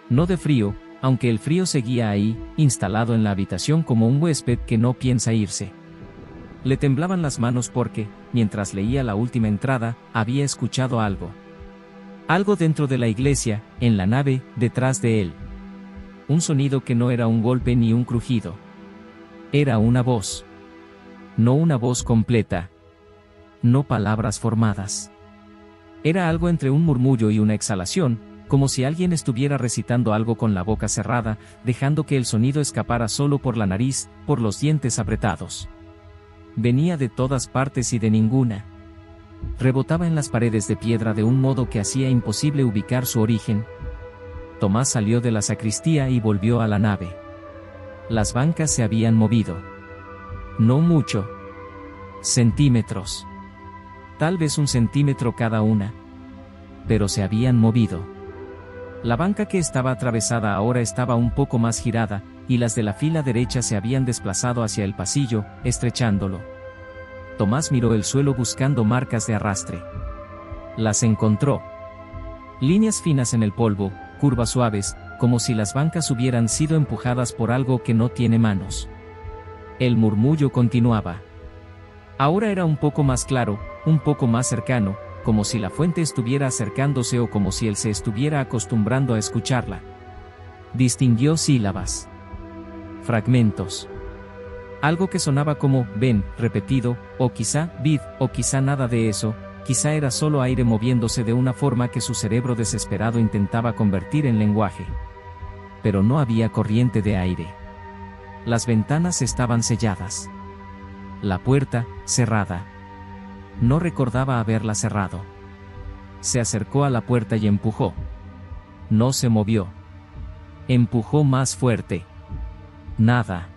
No de frío, aunque el frío seguía ahí, instalado en la habitación como un huésped que no piensa irse. Le temblaban las manos porque, mientras leía la última entrada, había escuchado algo. Algo dentro de la iglesia, en la nave, detrás de él. Un sonido que no era un golpe ni un crujido. Era una voz. No una voz completa. No palabras formadas. Era algo entre un murmullo y una exhalación, como si alguien estuviera recitando algo con la boca cerrada, dejando que el sonido escapara solo por la nariz, por los dientes apretados. Venía de todas partes y de ninguna. Rebotaba en las paredes de piedra de un modo que hacía imposible ubicar su origen. Tomás salió de la sacristía y volvió a la nave. Las bancas se habían movido. No mucho. Centímetros. Tal vez 1 centímetro cada una. Pero se habían movido. La banca que estaba atravesada ahora estaba un poco más girada, y las de la fila derecha se habían desplazado hacia el pasillo, estrechándolo. Tomás miró el suelo buscando marcas de arrastre. Las encontró. Líneas finas en el polvo, curvas suaves, como si las bancas hubieran sido empujadas por algo que no tiene manos. El murmullo continuaba. Ahora era un poco más claro, un poco más cercano, como si la fuente estuviera acercándose o como si él se estuviera acostumbrando a escucharla. Distinguió sílabas. Fragmentos. Algo que sonaba como ven, repetido, o quizá vid, o quizá nada de eso, quizá era solo aire moviéndose de una forma que su cerebro desesperado intentaba convertir en lenguaje. Pero no había corriente de aire. Las ventanas estaban selladas. La puerta, cerrada. No recordaba haberla cerrado. Se acercó a la puerta y empujó. No se movió. Empujó más fuerte. Nada.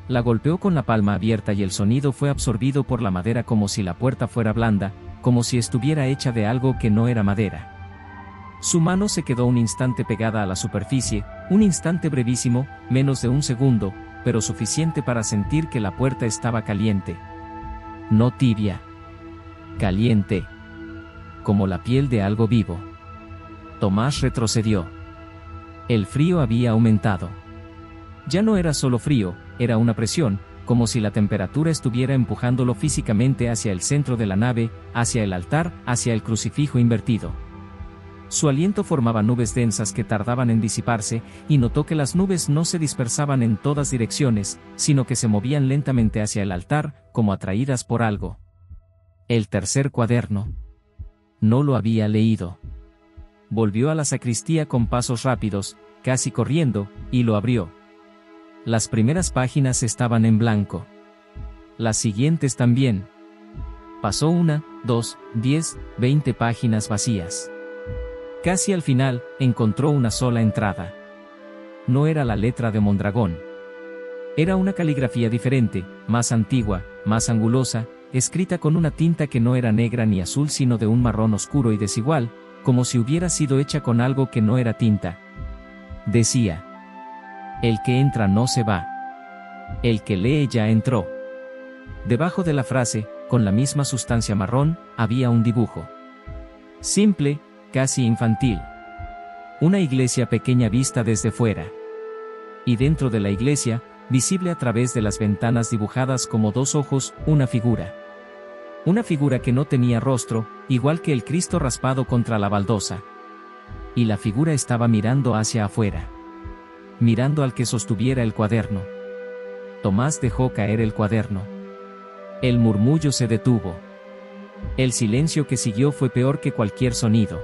La golpeó con la palma abierta y el sonido fue absorbido por la madera como si la puerta fuera blanda, como si estuviera hecha de algo que no era madera. Su mano se quedó un instante pegada a la superficie, un instante brevísimo, menos de 1 segundo, pero suficiente para sentir que la puerta estaba caliente. No tibia. Caliente. Como la piel de algo vivo. Tomás retrocedió. El frío había aumentado. Ya no era solo frío, era una presión, como si la temperatura estuviera empujándolo físicamente hacia el centro de la nave, hacia el altar, hacia el crucifijo invertido. Su aliento formaba nubes densas que tardaban en disiparse, y notó que las nubes no se dispersaban en todas direcciones, sino que se movían lentamente hacia el altar, como atraídas por algo. El tercer cuaderno. No lo había leído. Volvió a la sacristía con pasos rápidos, casi corriendo, y lo abrió. Las primeras páginas estaban en blanco. Las siguientes también. Pasó 1, 2, 10, 20 páginas vacías. Casi al final, encontró una sola entrada. No era la letra de Mondragón. Era una caligrafía diferente, más antigua, más angulosa, escrita con una tinta que no era negra ni azul sino de un marrón oscuro y desigual, como si hubiera sido hecha con algo que no era tinta. Decía: el que entra no se va. El que lee ya entró. Debajo de la frase, con la misma sustancia marrón, había un dibujo. Simple, casi infantil. Una iglesia pequeña vista desde fuera. Y dentro de la iglesia, visible a través de las ventanas dibujadas como dos ojos, una figura. Una figura que no tenía rostro, igual que el Cristo raspado contra la baldosa. Y la figura estaba mirando hacia afuera. Mirando al que sostuviera el cuaderno. Tomás dejó caer el cuaderno. El murmullo se detuvo. El silencio que siguió fue peor que cualquier sonido.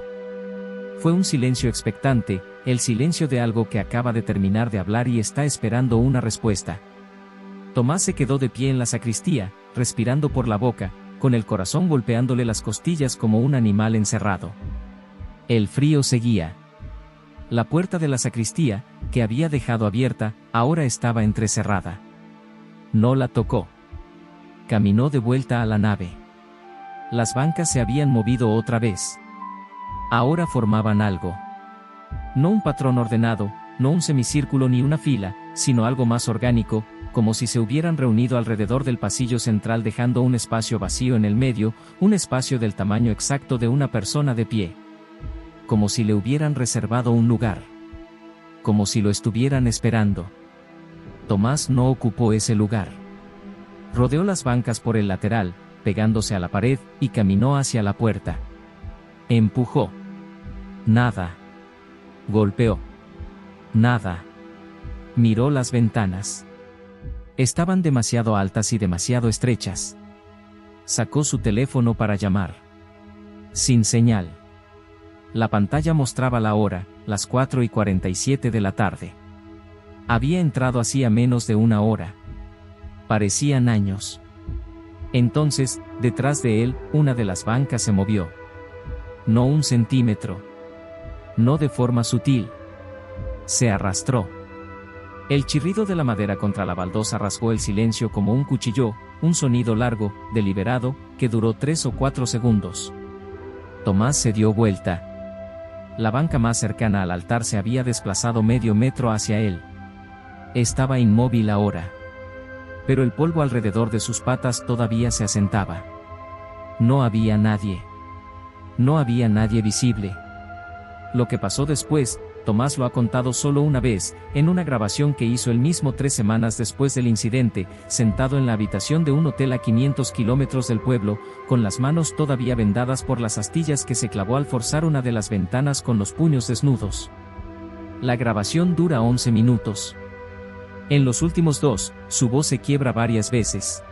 Fue un silencio expectante, el silencio de algo que acaba de terminar de hablar y está esperando una respuesta. Tomás se quedó de pie en la sacristía, respirando por la boca, con el corazón golpeándole las costillas como un animal encerrado. El frío seguía. La puerta de la sacristía, que había dejado abierta, ahora estaba entrecerrada. No la tocó. Caminó de vuelta a la nave. Las bancas se habían movido otra vez. Ahora formaban algo. No un patrón ordenado, no un semicírculo ni una fila, sino algo más orgánico, como si se hubieran reunido alrededor del pasillo central dejando un espacio vacío en el medio, un espacio del tamaño exacto de una persona de pie. Como si le hubieran reservado un lugar. Como si lo estuvieran esperando. Tomás no ocupó ese lugar. Rodeó las bancas por el lateral, pegándose a la pared, y caminó hacia la puerta. Empujó. Nada. Golpeó. Nada. Miró las ventanas. Estaban demasiado altas y demasiado estrechas. Sacó su teléfono para llamar. Sin señal. La pantalla mostraba la hora, las 4:47 de la tarde. Había entrado hacía menos de una hora. Parecían años. Entonces, detrás de él, una de las bancas se movió. No un centímetro. No de forma sutil. Se arrastró. El chirrido de la madera contra la baldosa rasgó el silencio como un cuchillo, un sonido largo, deliberado, que duró 3 o 4 segundos. Tomás se dio vuelta. La banca más cercana al altar se había desplazado medio metro hacia él. Estaba inmóvil ahora. Pero el polvo alrededor de sus patas todavía se asentaba. No había nadie. No había nadie visible. Lo que pasó después, Tomás lo ha contado solo una vez, en una grabación que hizo él mismo 3 semanas después del incidente, sentado en la habitación de un hotel a 500 kilómetros del pueblo, con las manos todavía vendadas por las astillas que se clavó al forzar una de las ventanas con los puños desnudos. La grabación dura 11 minutos. En los últimos 2, su voz se quiebra varias veces.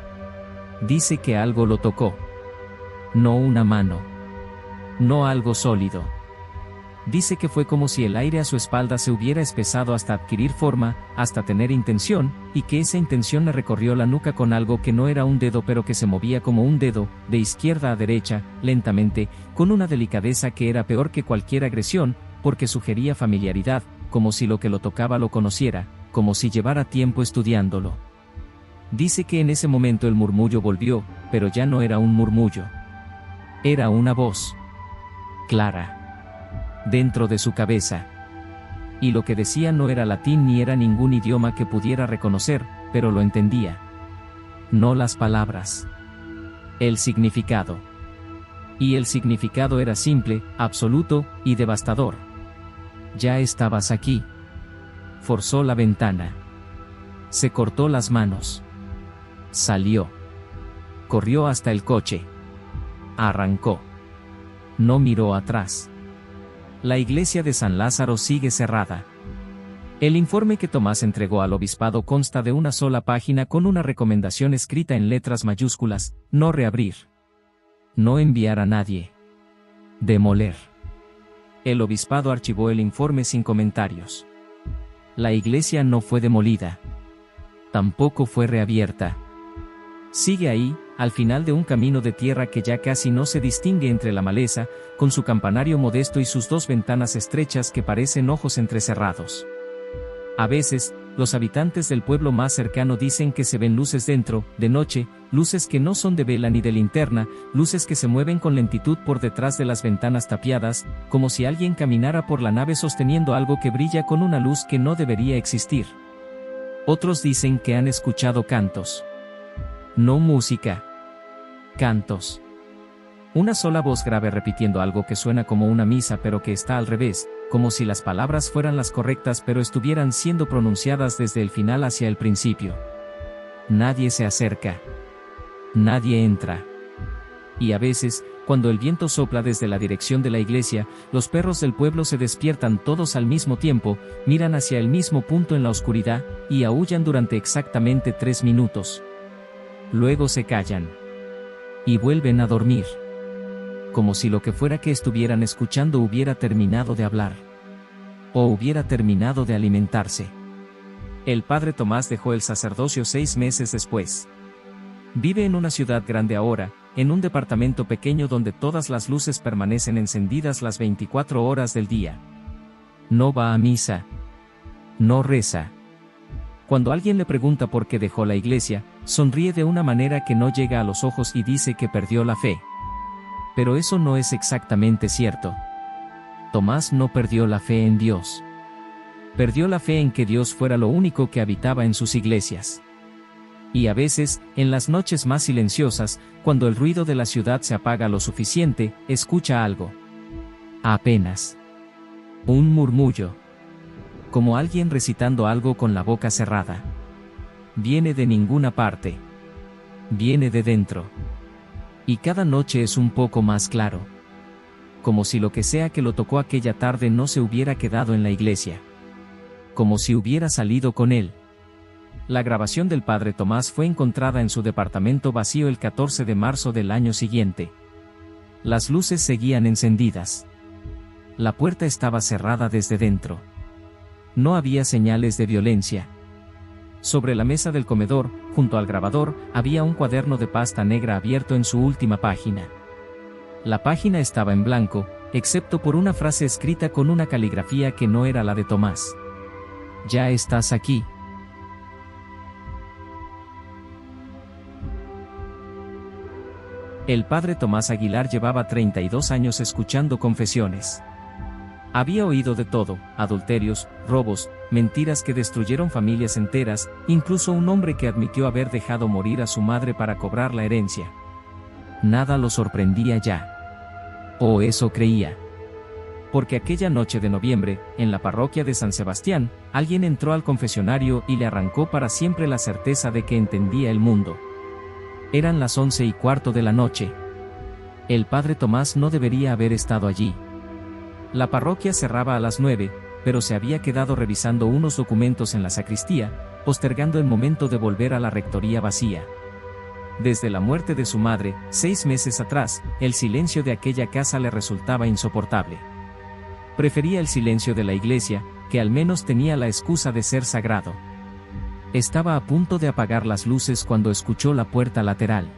Dice que algo lo tocó. No una mano. No algo sólido. Dice que fue como si el aire a su espalda se hubiera espesado hasta adquirir forma, hasta tener intención, y que esa intención le recorrió la nuca con algo que no era un dedo pero que se movía como un dedo, de izquierda a derecha, lentamente, con una delicadeza que era peor que cualquier agresión, porque sugería familiaridad, como si lo que lo tocaba lo conociera, como si llevara tiempo estudiándolo. Dice que en ese momento el murmullo volvió, pero ya no era un murmullo. Era una voz. Clara. Dentro de su cabeza. Y lo que decía no era latín ni era ningún idioma que pudiera reconocer, pero lo entendía. No las palabras. El significado. Y el significado era simple, absoluto, y devastador. Ya estabas aquí. Forzó la ventana. Se cortó las manos. Salió. Corrió hasta el coche. Arrancó. No miró atrás. La iglesia de San Lázaro sigue cerrada. El informe que Tomás entregó al obispado consta de una sola página con una recomendación escrita en letras mayúsculas: no reabrir. No enviar a nadie. Demoler. El obispado archivó el informe sin comentarios. La iglesia no fue demolida. Tampoco fue reabierta. Sigue ahí, al final de un camino de tierra que ya casi no se distingue entre la maleza, con su campanario modesto y sus dos ventanas estrechas que parecen ojos entrecerrados. A veces, los habitantes del pueblo más cercano dicen que se ven luces dentro, de noche, luces que no son de vela ni de linterna, luces que se mueven con lentitud por detrás de las ventanas tapiadas, como si alguien caminara por la nave sosteniendo algo que brilla con una luz que no debería existir. Otros dicen que han escuchado cantos. No música. Cantos. Una sola voz grave repitiendo algo que suena como una misa pero que está al revés, como si las palabras fueran las correctas pero estuvieran siendo pronunciadas desde el final hacia el principio. Nadie se acerca. Nadie entra. Y a veces, cuando el viento sopla desde la dirección de la iglesia, los perros del pueblo se despiertan todos al mismo tiempo, miran hacia el mismo punto en la oscuridad, y aúllan durante exactamente 3 minutos. Luego se callan. Y vuelven a dormir. Como si lo que fuera que estuvieran escuchando hubiera terminado de hablar. O hubiera terminado de alimentarse. El padre Tomás dejó el sacerdocio 6 meses después. Vive en una ciudad grande ahora, en un departamento pequeño donde todas las luces permanecen encendidas las 24 horas del día. No va a misa. No reza. Cuando alguien le pregunta por qué dejó la iglesia, sonríe de una manera que no llega a los ojos y dice que perdió la fe. Pero eso no es exactamente cierto. Tomás no perdió la fe en Dios. Perdió la fe en que Dios fuera lo único que habitaba en sus iglesias. Y a veces, en las noches más silenciosas, cuando el ruido de la ciudad se apaga lo suficiente, escucha algo. Apenas. Un murmullo. Como alguien recitando algo con la boca cerrada. Viene de ninguna parte. Viene de dentro. Y cada noche es un poco más claro. Como si lo que sea que lo tocó aquella tarde no se hubiera quedado en la iglesia. Como si hubiera salido con él. La grabación del padre Tomás fue encontrada en su departamento vacío el 14 de marzo del año siguiente. Las luces seguían encendidas. La puerta estaba cerrada desde dentro. No había señales de violencia. Sobre la mesa del comedor, junto al grabador, había un cuaderno de pasta negra abierto en su última página. La página estaba en blanco, excepto por una frase escrita con una caligrafía que no era la de Tomás. Ya estás aquí. El padre Tomás Aguilar llevaba 32 años escuchando confesiones. Había oído de todo: adulterios, robos, mentiras que destruyeron familias enteras, incluso un hombre que admitió haber dejado morir a su madre para cobrar la herencia. Nada lo sorprendía ya. O eso creía. Porque aquella noche de noviembre, en la parroquia de San Sebastián, alguien entró al confesionario y le arrancó para siempre la certeza de que entendía el mundo. Eran las 11:15 de la noche. El padre Tomás no debería haber estado allí. La parroquia cerraba a las 9, pero se había quedado revisando unos documentos en la sacristía, postergando el momento de volver a la rectoría vacía. Desde la muerte de su madre, 6 meses atrás, el silencio de aquella casa le resultaba insoportable. Prefería el silencio de la iglesia, que al menos tenía la excusa de ser sagrado. Estaba a punto de apagar las luces cuando escuchó la puerta lateral.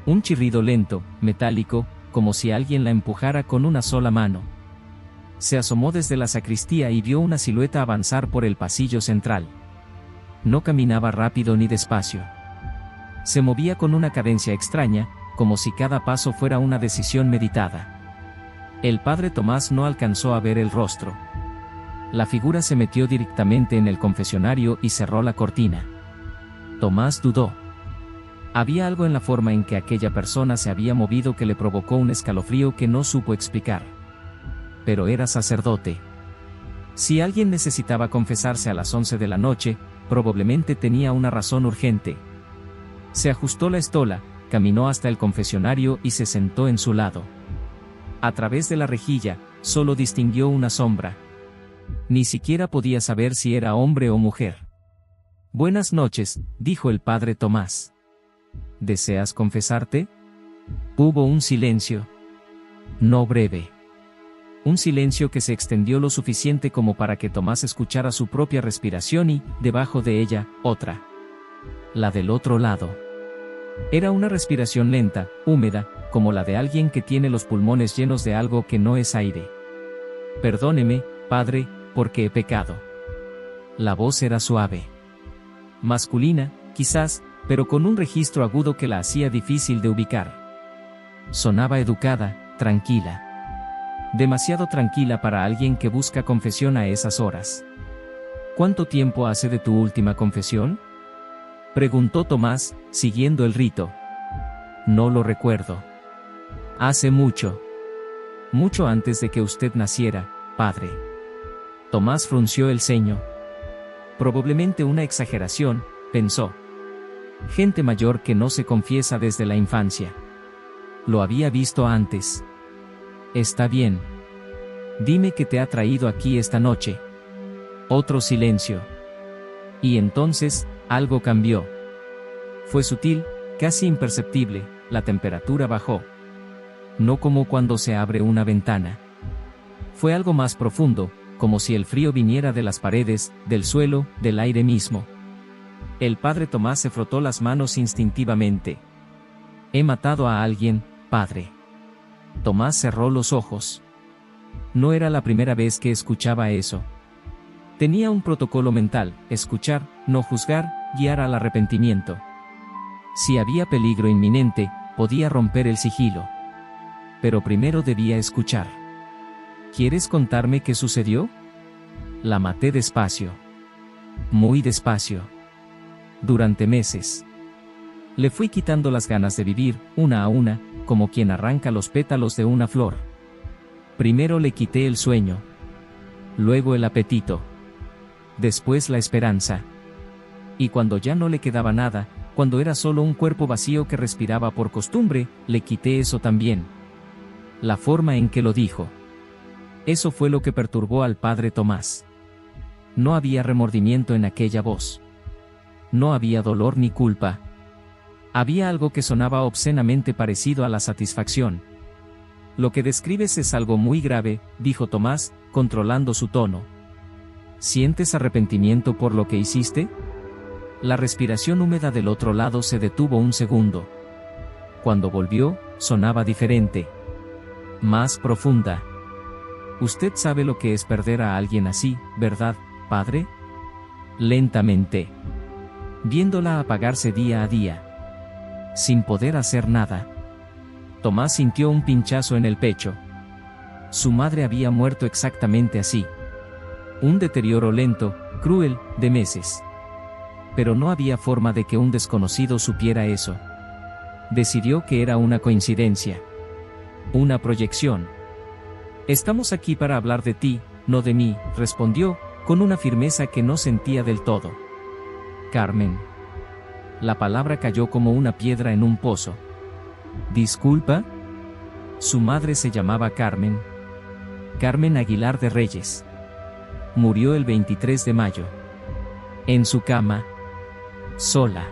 Un chirrido lento, metálico, como si alguien la empujara con una sola mano. Se asomó desde la sacristía y vio una silueta avanzar por el pasillo central. No caminaba rápido ni despacio. Se movía con una cadencia extraña, como si cada paso fuera una decisión meditada. El padre Tomás no alcanzó a ver el rostro. La figura se metió directamente en el confesionario y cerró la cortina. Tomás dudó. Había algo en la forma en que aquella persona se había movido que le provocó un escalofrío que no supo explicar. Pero era sacerdote. Si alguien necesitaba confesarse a las 11 de la noche, probablemente tenía una razón urgente. Se ajustó la estola, caminó hasta el confesionario y se sentó en su lado. A través de la rejilla, solo distinguió una sombra. Ni siquiera podía saber si era hombre o mujer. «Buenas noches», dijo el padre Tomás. «¿Deseas confesarte?» Hubo un silencio. No breve. Un silencio que se extendió lo suficiente como para que Tomás escuchara su propia respiración y, debajo de ella, otra. La del otro lado. Era una respiración lenta, húmeda, como la de alguien que tiene los pulmones llenos de algo que no es aire. Perdóneme, padre, porque he pecado. La voz era suave. Masculina, quizás, pero con un registro agudo que la hacía difícil de ubicar. Sonaba educada, tranquila. Demasiado tranquila para alguien que busca confesión a esas horas. ¿Cuánto tiempo hace de tu última confesión?, preguntó Tomás, siguiendo el rito. No lo recuerdo. Hace mucho. Mucho antes de que usted naciera, padre. Tomás frunció el ceño. Probablemente una exageración, pensó. Gente mayor que no se confiesa desde la infancia. Lo había visto antes. Está bien. Dime qué te ha traído aquí esta noche. Otro silencio. Y entonces, algo cambió. Fue sutil, casi imperceptible, la temperatura bajó. No como cuando se abre una ventana. Fue algo más profundo, como si el frío viniera de las paredes, del suelo, del aire mismo. El padre Tomás se frotó las manos instintivamente. He matado a alguien, padre. Tomás cerró los ojos. No era la primera vez que escuchaba eso. Tenía un protocolo mental: escuchar, no juzgar, guiar al arrepentimiento. Si había peligro inminente, podía romper el sigilo. Pero primero debía escuchar. ¿Quieres contarme qué sucedió? La maté despacio. Muy despacio. Durante meses. Le fui quitando las ganas de vivir, una a una, como quien arranca los pétalos de una flor. Primero le quité el sueño. Luego el apetito. Después la esperanza. Y cuando ya no le quedaba nada, cuando era solo un cuerpo vacío que respiraba por costumbre, le quité eso también. La forma en que lo dijo. Eso fue lo que perturbó al padre Tomás. No había remordimiento en aquella voz. No había dolor ni culpa. Había algo que sonaba obscenamente parecido a la satisfacción. Lo que describes es algo muy grave, dijo Tomás, controlando su tono. ¿Sientes arrepentimiento por lo que hiciste? La respiración húmeda del otro lado se detuvo un segundo. Cuando volvió, sonaba diferente. Más profunda. Usted sabe lo que es perder a alguien así, ¿verdad, padre? Lentamente. Viéndola apagarse día a día. Sin poder hacer nada. Tomás sintió un pinchazo en el pecho. Su madre había muerto exactamente así. Un deterioro lento, cruel, de meses. Pero no había forma de que un desconocido supiera eso. Decidió que era una coincidencia. Una proyección. Estamos aquí para hablar de ti, no de mí, respondió, con una firmeza que no sentía del todo. Carmen. La palabra cayó como una piedra en un pozo. ¿Disculpa? Su madre se llamaba Carmen. Carmen Aguilar de Reyes. Murió el 23 de mayo. En su cama. Sola.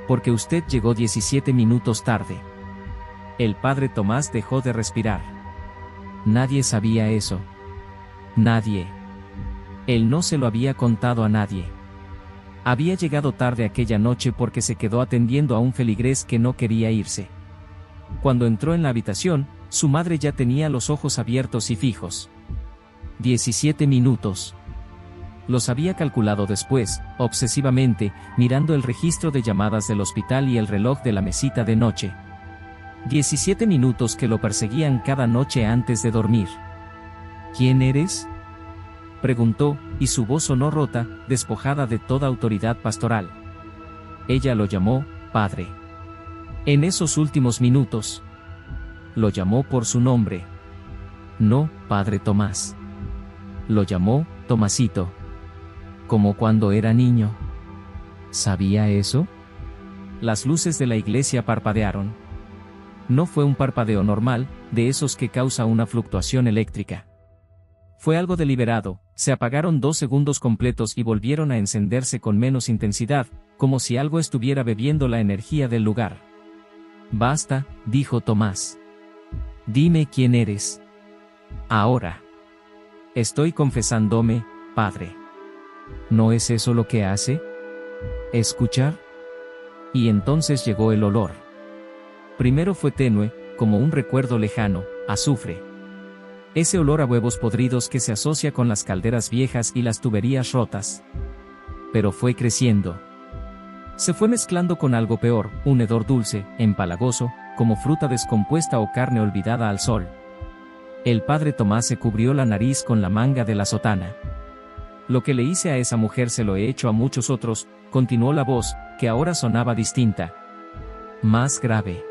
Porque usted llegó 17 minutos tarde. El padre Tomás dejó de respirar. Nadie sabía eso. Nadie. Él no se lo había contado a nadie. Había llegado tarde aquella noche porque se quedó atendiendo a un feligrés que no quería irse. Cuando entró en la habitación, su madre ya tenía los ojos abiertos y fijos. 17 minutos. Los había calculado después, obsesivamente, mirando el registro de llamadas del hospital y el reloj de la mesita de noche. 17 minutos que lo perseguían cada noche antes de dormir. ¿Quién eres?, preguntó, y su voz sonó rota, despojada de toda autoridad pastoral. Ella lo llamó, padre. En esos últimos minutos. Lo llamó por su nombre. No, padre Tomás. Lo llamó, Tomasito. Como cuando era niño. ¿Sabía eso? Las luces de la iglesia parpadearon. No fue un parpadeo normal, de esos que causa una fluctuación eléctrica. Fue algo deliberado, se apagaron 2 segundos completos y volvieron a encenderse con menos intensidad, como si algo estuviera bebiendo la energía del lugar. Basta, dijo Tomás. Dime quién eres. Ahora. Estoy confesándome, padre. ¿No es eso lo que hace? ¿Escuchar? Y entonces llegó el olor. Primero fue tenue, como un recuerdo lejano, azufre. Ese olor a huevos podridos que se asocia con las calderas viejas y las tuberías rotas. Pero fue creciendo. Se fue mezclando con algo peor, un hedor dulce, empalagoso, como fruta descompuesta o carne olvidada al sol. El padre Tomás se cubrió la nariz con la manga de la sotana. Lo que le hice a esa mujer se lo he hecho a muchos otros, continuó la voz, que ahora sonaba distinta. Más grave.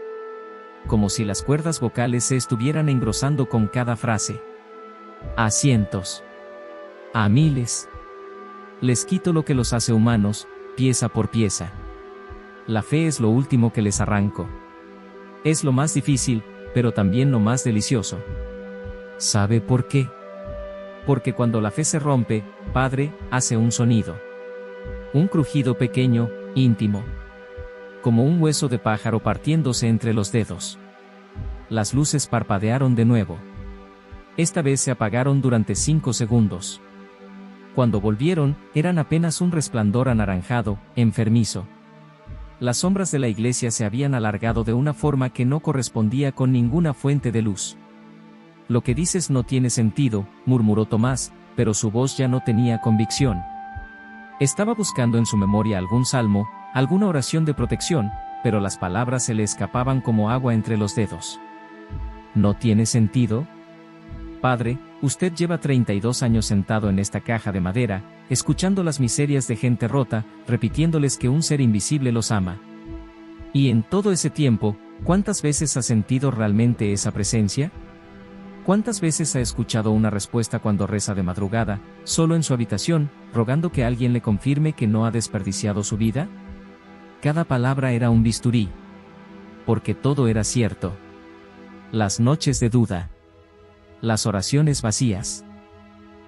Como si las cuerdas vocales se estuvieran engrosando con cada frase. A cientos. A miles. Les quito lo que los hace humanos, pieza por pieza. La fe es lo último que les arranco. Es lo más difícil, pero también lo más delicioso. ¿Sabe por qué? Porque cuando la fe se rompe, padre, hace un sonido. Un crujido pequeño, íntimo. Como un hueso de pájaro partiéndose entre los dedos. Las luces parpadearon de nuevo. Esta vez se apagaron durante 5 segundos. Cuando volvieron, eran apenas un resplandor anaranjado, enfermizo. Las sombras de la iglesia se habían alargado de una forma que no correspondía con ninguna fuente de luz. Lo que dices no tiene sentido, murmuró Tomás, pero su voz ya no tenía convicción. Estaba buscando en su memoria algún salmo, alguna oración de protección, pero las palabras se le escapaban como agua entre los dedos. ¿No tiene sentido? Padre, usted lleva 32 años sentado en esta caja de madera, escuchando las miserias de gente rota, repitiéndoles que un ser invisible los ama. Y en todo ese tiempo, ¿cuántas veces ha sentido realmente esa presencia? ¿Cuántas veces ha escuchado una respuesta cuando reza de madrugada, solo en su habitación, rogando que alguien le confirme que no ha desperdiciado su vida? Cada palabra era un bisturí. Porque todo era cierto. Las noches de duda. Las oraciones vacías.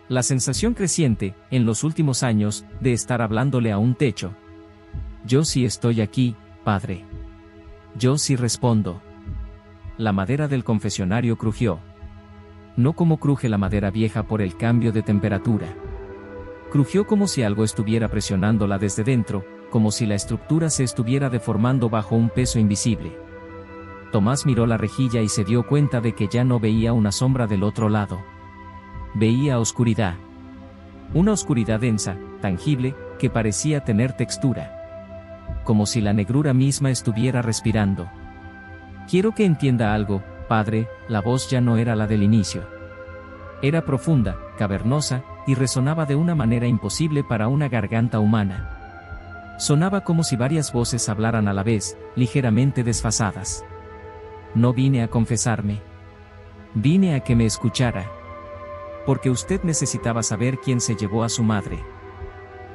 La sensación creciente, en los últimos años, de estar hablándole a un techo. Yo sí estoy aquí, padre. Yo sí respondo. La madera del confesionario crujió. No como cruje la madera vieja por el cambio de temperatura. Crujió como si algo estuviera presionándola desde dentro, como si la estructura se estuviera deformando bajo un peso invisible. Tomás miró la rejilla y se dio cuenta de que ya no veía una sombra del otro lado. Veía oscuridad. Una oscuridad densa, tangible, que parecía tener textura. Como si la negrura misma estuviera respirando. Quiero que entienda algo, padre, la voz ya no era la del inicio. Era profunda, cavernosa, y resonaba de una manera imposible para una garganta humana. Sonaba como si varias voces hablaran a la vez, ligeramente desfasadas. No vine a confesarme. Vine a que me escuchara. Porque usted necesitaba saber quién se llevó a su madre.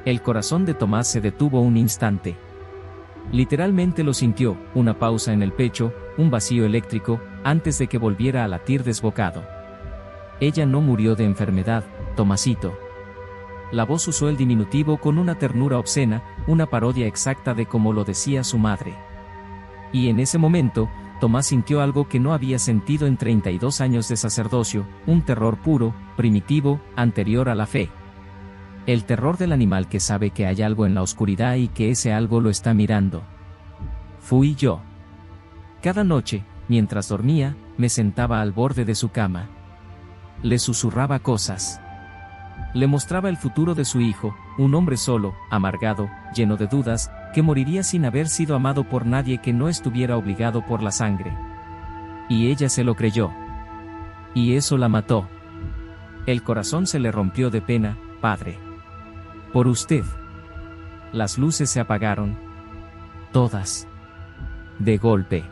El corazón de Tomás se detuvo un instante. Literalmente lo sintió, una pausa en el pecho, un vacío eléctrico, antes de que volviera a latir desbocado. Ella no murió de enfermedad, Tomasito. La voz usó el diminutivo con una ternura obscena, una parodia exacta de cómo lo decía su madre. Y en ese momento, Tomás sintió algo que no había sentido en 32 años de sacerdocio, un terror puro, primitivo, anterior a la fe. El terror del animal que sabe que hay algo en la oscuridad y que ese algo lo está mirando. Fui yo. Cada noche, mientras dormía, me sentaba al borde de su cama. Le susurraba cosas. Le mostraba el futuro de su hijo, un hombre solo, amargado, lleno de dudas, que moriría sin haber sido amado por nadie que no estuviera obligado por la sangre. Y ella se lo creyó. Y eso la mató. El corazón se le rompió de pena, padre. Por usted. Las luces se apagaron. Todas. De golpe.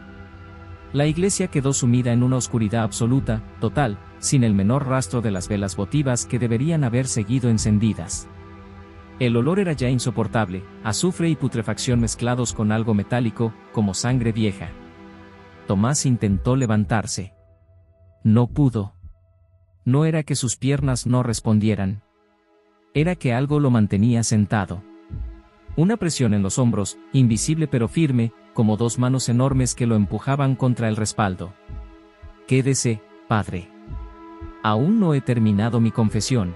La iglesia quedó sumida en una oscuridad absoluta, total, sin el menor rastro de las velas votivas que deberían haber seguido encendidas. El olor era ya insoportable, azufre y putrefacción mezclados con algo metálico, como sangre vieja. Tomás intentó levantarse. No pudo. No era que sus piernas no respondieran. Era que algo lo mantenía sentado. Una presión en los hombros, invisible pero firme, como dos manos enormes que lo empujaban contra el respaldo. Quédese, padre. Aún no he terminado mi confesión.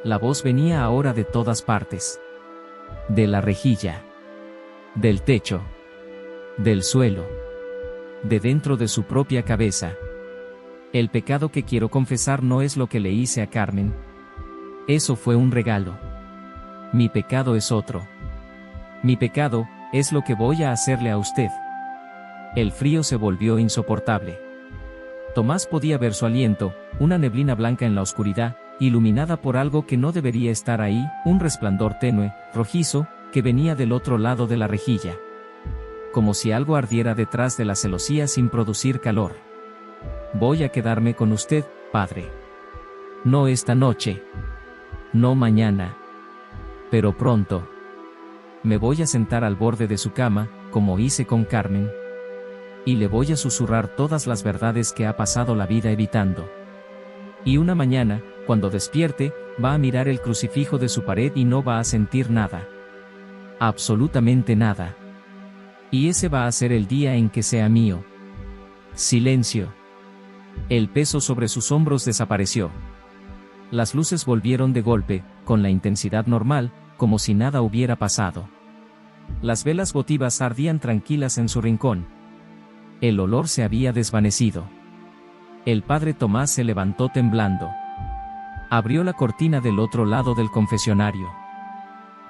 La voz venía ahora de todas partes. De la rejilla. del techo, del suelo, de dentro de su propia cabeza. El pecado que quiero confesar no es lo que le hice a Carmen. Eso fue un regalo. Mi pecado es otro. Mi pecado es lo que voy a hacerle a usted. El frío se volvió insoportable. Tomás podía ver su aliento, una neblina blanca en la oscuridad, iluminada por algo que no debería estar ahí, un resplandor tenue, rojizo, que venía del otro lado de la rejilla. Como si algo ardiera detrás de la celosía sin producir calor. Voy a quedarme con usted, padre. No esta noche. No mañana. Pero pronto. Me voy a sentar al borde de su cama, como hice con Carmen. Y le voy a susurrar todas las verdades que ha pasado la vida evitando. Y una mañana, cuando despierte, va a mirar el crucifijo de su pared y no va a sentir nada. Absolutamente nada. Y ese va a ser el día en que sea mío. Silencio. El peso sobre sus hombros desapareció. Las luces volvieron de golpe, con la intensidad normal, como si nada hubiera pasado. Las velas votivas ardían tranquilas en su rincón. El olor se había desvanecido. El padre Tomás se levantó temblando. Abrió la cortina del otro lado del confesionario.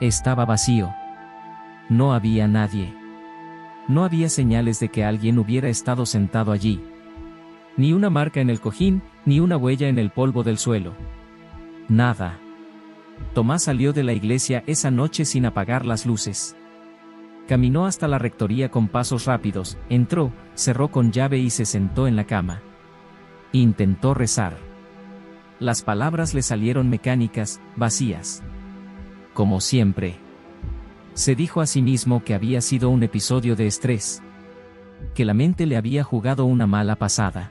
Estaba vacío. No había nadie. No había señales de que alguien hubiera estado sentado allí. Ni una marca en el cojín, ni una huella en el polvo del suelo. Nada. Tomás salió de la iglesia esa noche sin apagar las luces. Caminó hasta la rectoría con pasos rápidos, entró, cerró con llave y se sentó en la cama. Intentó rezar. Las palabras le salieron mecánicas, vacías. Como siempre. Se dijo a sí mismo que había sido un episodio de estrés. Que la mente le había jugado una mala pasada.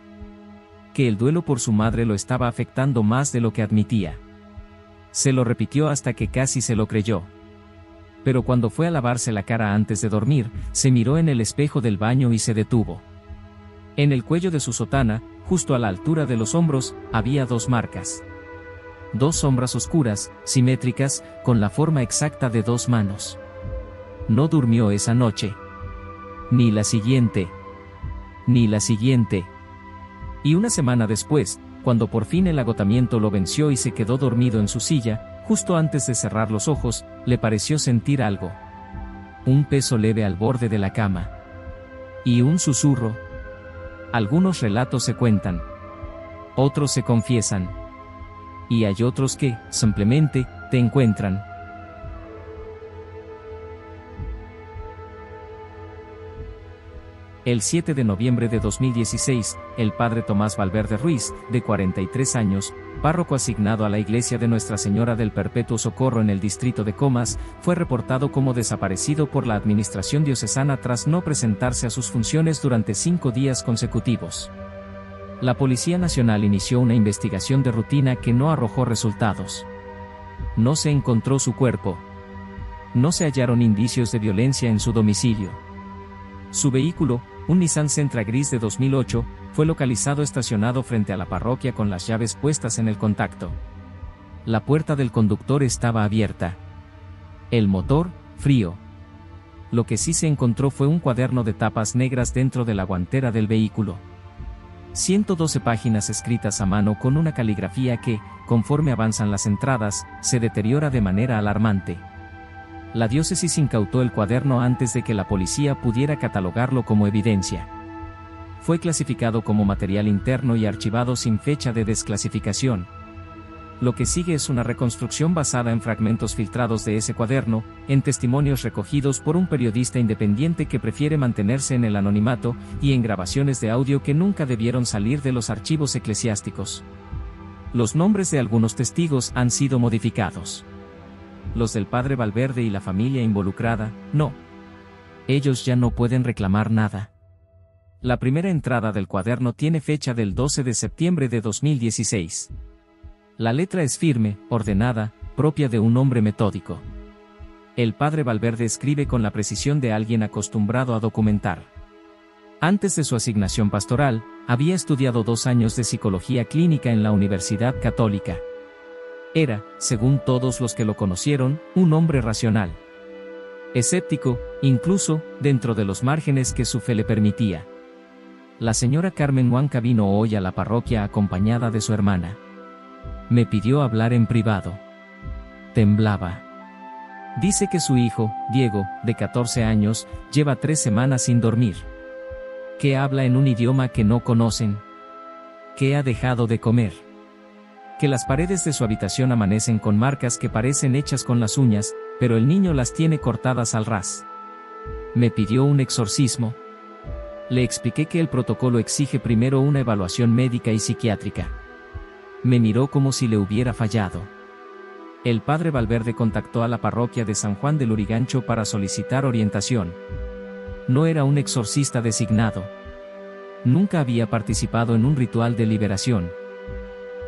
Que el duelo por su madre lo estaba afectando más de lo que admitía. Se lo repitió hasta que casi se lo creyó. Pero cuando fue a lavarse la cara antes de dormir, se miró en el espejo del baño y se detuvo. En el cuello de su sotana, justo a la altura de los hombros, había dos marcas. Dos sombras oscuras, simétricas, con la forma exacta de dos manos. No durmió esa noche. Ni la siguiente. Ni la siguiente. Y una semana después, cuando por fin el agotamiento lo venció y se quedó dormido en su silla, justo antes de cerrar los ojos, le pareció sentir algo. Un peso leve al borde de la cama. Y un susurro. Algunos relatos se cuentan. Otros se confiesan. Y hay otros que, simplemente, te encuentran. El 7 de noviembre de 2016, el padre Tomás Valverde Ruiz, de 43 años, párroco asignado a la iglesia de Nuestra Señora del Perpetuo Socorro en el distrito de Comas, fue reportado como desaparecido por la administración diocesana tras no presentarse a sus funciones durante 5 días consecutivos. La Policía Nacional inició una investigación de rutina que no arrojó resultados. No se encontró su cuerpo. No se hallaron indicios de violencia en su domicilio. Su vehículo, un Nissan Sentra gris de 2008, fue localizado estacionado frente a la parroquia con las llaves puestas en el contacto. La puerta del conductor estaba abierta. El motor, frío. Lo que sí se encontró fue un cuaderno de tapas negras dentro de la guantera del vehículo. 112 páginas escritas a mano con una caligrafía que, conforme avanzan las entradas, se deteriora de manera alarmante. La diócesis incautó el cuaderno antes de que la policía pudiera catalogarlo como evidencia. Fue clasificado como material interno y archivado sin fecha de desclasificación. Lo que sigue es una reconstrucción basada en fragmentos filtrados de ese cuaderno, en testimonios recogidos por un periodista independiente que prefiere mantenerse en el anonimato, y en grabaciones de audio que nunca debieron salir de los archivos eclesiásticos. Los nombres de algunos testigos han sido modificados. Los del padre Valverde y la familia involucrada, no. Ellos ya no pueden reclamar nada. La primera entrada del cuaderno tiene fecha del 12 de septiembre de 2016. La letra es firme, ordenada, propia de un hombre metódico. El padre Valverde escribe con la precisión de alguien acostumbrado a documentar. Antes de su asignación pastoral, había estudiado 2 años de psicología clínica en la Universidad Católica. Era, según todos los que lo conocieron, un hombre racional. Escéptico, incluso, dentro de los márgenes que su fe le permitía. La señora Carmen Huanca vino hoy a la parroquia acompañada de su hermana. Me pidió hablar en privado. Temblaba. Dice que su hijo, Diego, de 14 años, lleva 3 semanas sin dormir. Que habla en un idioma que no conocen. Que ha dejado de comer. Que las paredes de su habitación amanecen con marcas que parecen hechas con las uñas, pero el niño las tiene cortadas al ras. Me pidió un exorcismo. Le expliqué que el protocolo exige primero una evaluación médica y psiquiátrica. Me miró como si le hubiera fallado. El padre Valverde contactó a la parroquia de San Juan del Lurigancho para solicitar orientación. No era un exorcista designado. Nunca había participado en un ritual de liberación.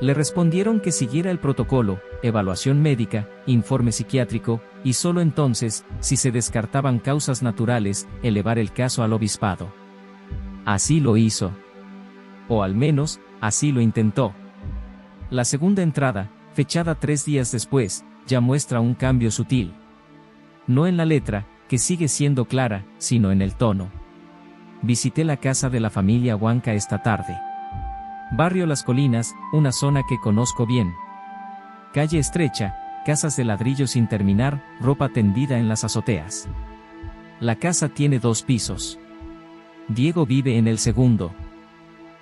Le respondieron que siguiera el protocolo, evaluación médica, informe psiquiátrico, y solo entonces, si se descartaban causas naturales, elevar el caso al obispado. Así lo hizo. O al menos, así lo intentó. La segunda entrada, fechada 3 días después, ya muestra un cambio sutil. No en la letra, que sigue siendo clara, sino en el tono. Visité la casa de la familia Huanca esta tarde. Barrio Las Colinas, una zona que conozco bien. Calle estrecha, casas de ladrillo sin terminar, ropa tendida en las azoteas. La casa tiene 2 pisos. Diego vive en el segundo.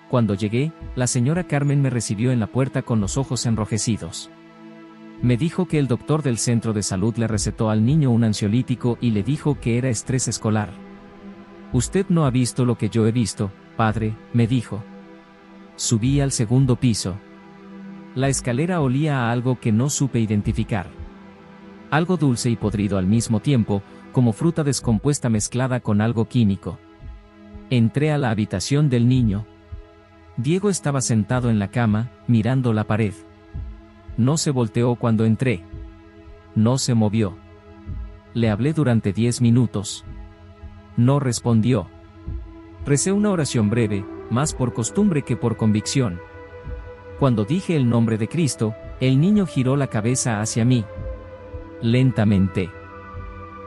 Cuando llegué, la señora Carmen me recibió en la puerta con los ojos enrojecidos. Me dijo que el doctor del centro de salud le recetó al niño un ansiolítico y le dijo que era estrés escolar. Usted no ha visto lo que yo he visto, padre, me dijo. Subí al segundo piso. La escalera olía a algo que no supe identificar. Algo dulce y podrido al mismo tiempo, como fruta descompuesta mezclada con algo químico. Entré a la habitación del niño. Diego estaba sentado en la cama, mirando la pared. No se volteó cuando entré. No se movió. Le hablé durante 10 minutos. No respondió. Recé una oración breve, más por costumbre que por convicción. Cuando dije el nombre de Cristo, el niño giró la cabeza hacia mí. Lentamente.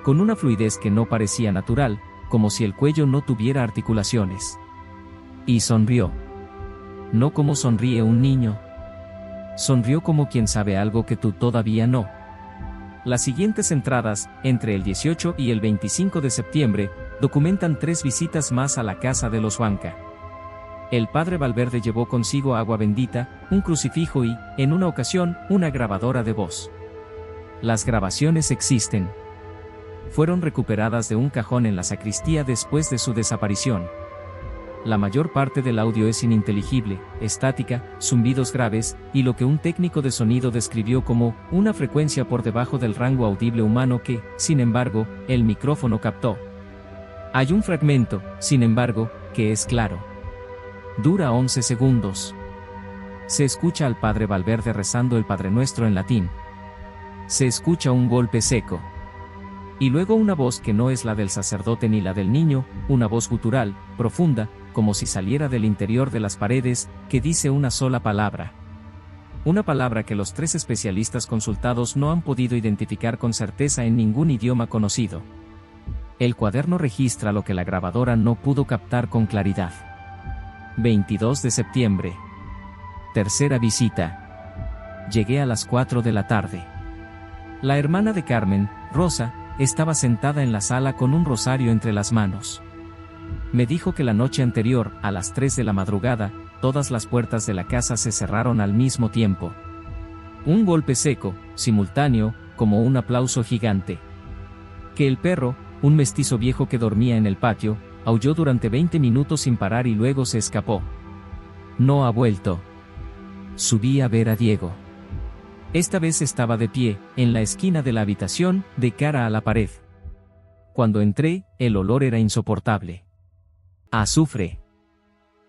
Con una fluidez que no parecía natural, como si el cuello no tuviera articulaciones. Y sonrió. No como sonríe un niño. Sonrió como quien sabe algo que tú todavía no. Las siguientes entradas, entre el 18 y el 25 de septiembre, documentan 3 visitas más a la casa de los Huanca. El padre Valverde llevó consigo agua bendita, un crucifijo y, en una ocasión, una grabadora de voz. Las grabaciones existen. Fueron recuperadas de un cajón en la sacristía después de su desaparición. La mayor parte del audio es ininteligible, estática, zumbidos graves, y lo que un técnico de sonido describió como una frecuencia por debajo del rango audible humano que, sin embargo, el micrófono captó. Hay un fragmento, sin embargo, que es claro. Dura 11 segundos. Se escucha al padre Valverde rezando el Padre Nuestro en latín. Se escucha un golpe seco. Y luego una voz que no es la del sacerdote ni la del niño, una voz gutural, profunda, como si saliera del interior de las paredes, que dice una sola palabra. Una palabra que los 3 especialistas consultados no han podido identificar con certeza en ningún idioma conocido. El cuaderno registra lo que la grabadora no pudo captar con claridad. 22 de septiembre. Tercera visita. Llegué a las 4 de la tarde. La hermana de Carmen, Rosa, estaba sentada en la sala con un rosario entre las manos. Me dijo que la noche anterior, a las 3 de la madrugada, todas las puertas de la casa se cerraron al mismo tiempo. Un golpe seco, simultáneo, como un aplauso gigante. Que el perro, un mestizo viejo que dormía en el patio, aulló durante 20 minutos sin parar y luego se escapó. No ha vuelto. Subí a ver a Diego. Esta vez estaba de pie, en la esquina de la habitación, de cara a la pared. Cuando entré, el olor era insoportable. Azufre.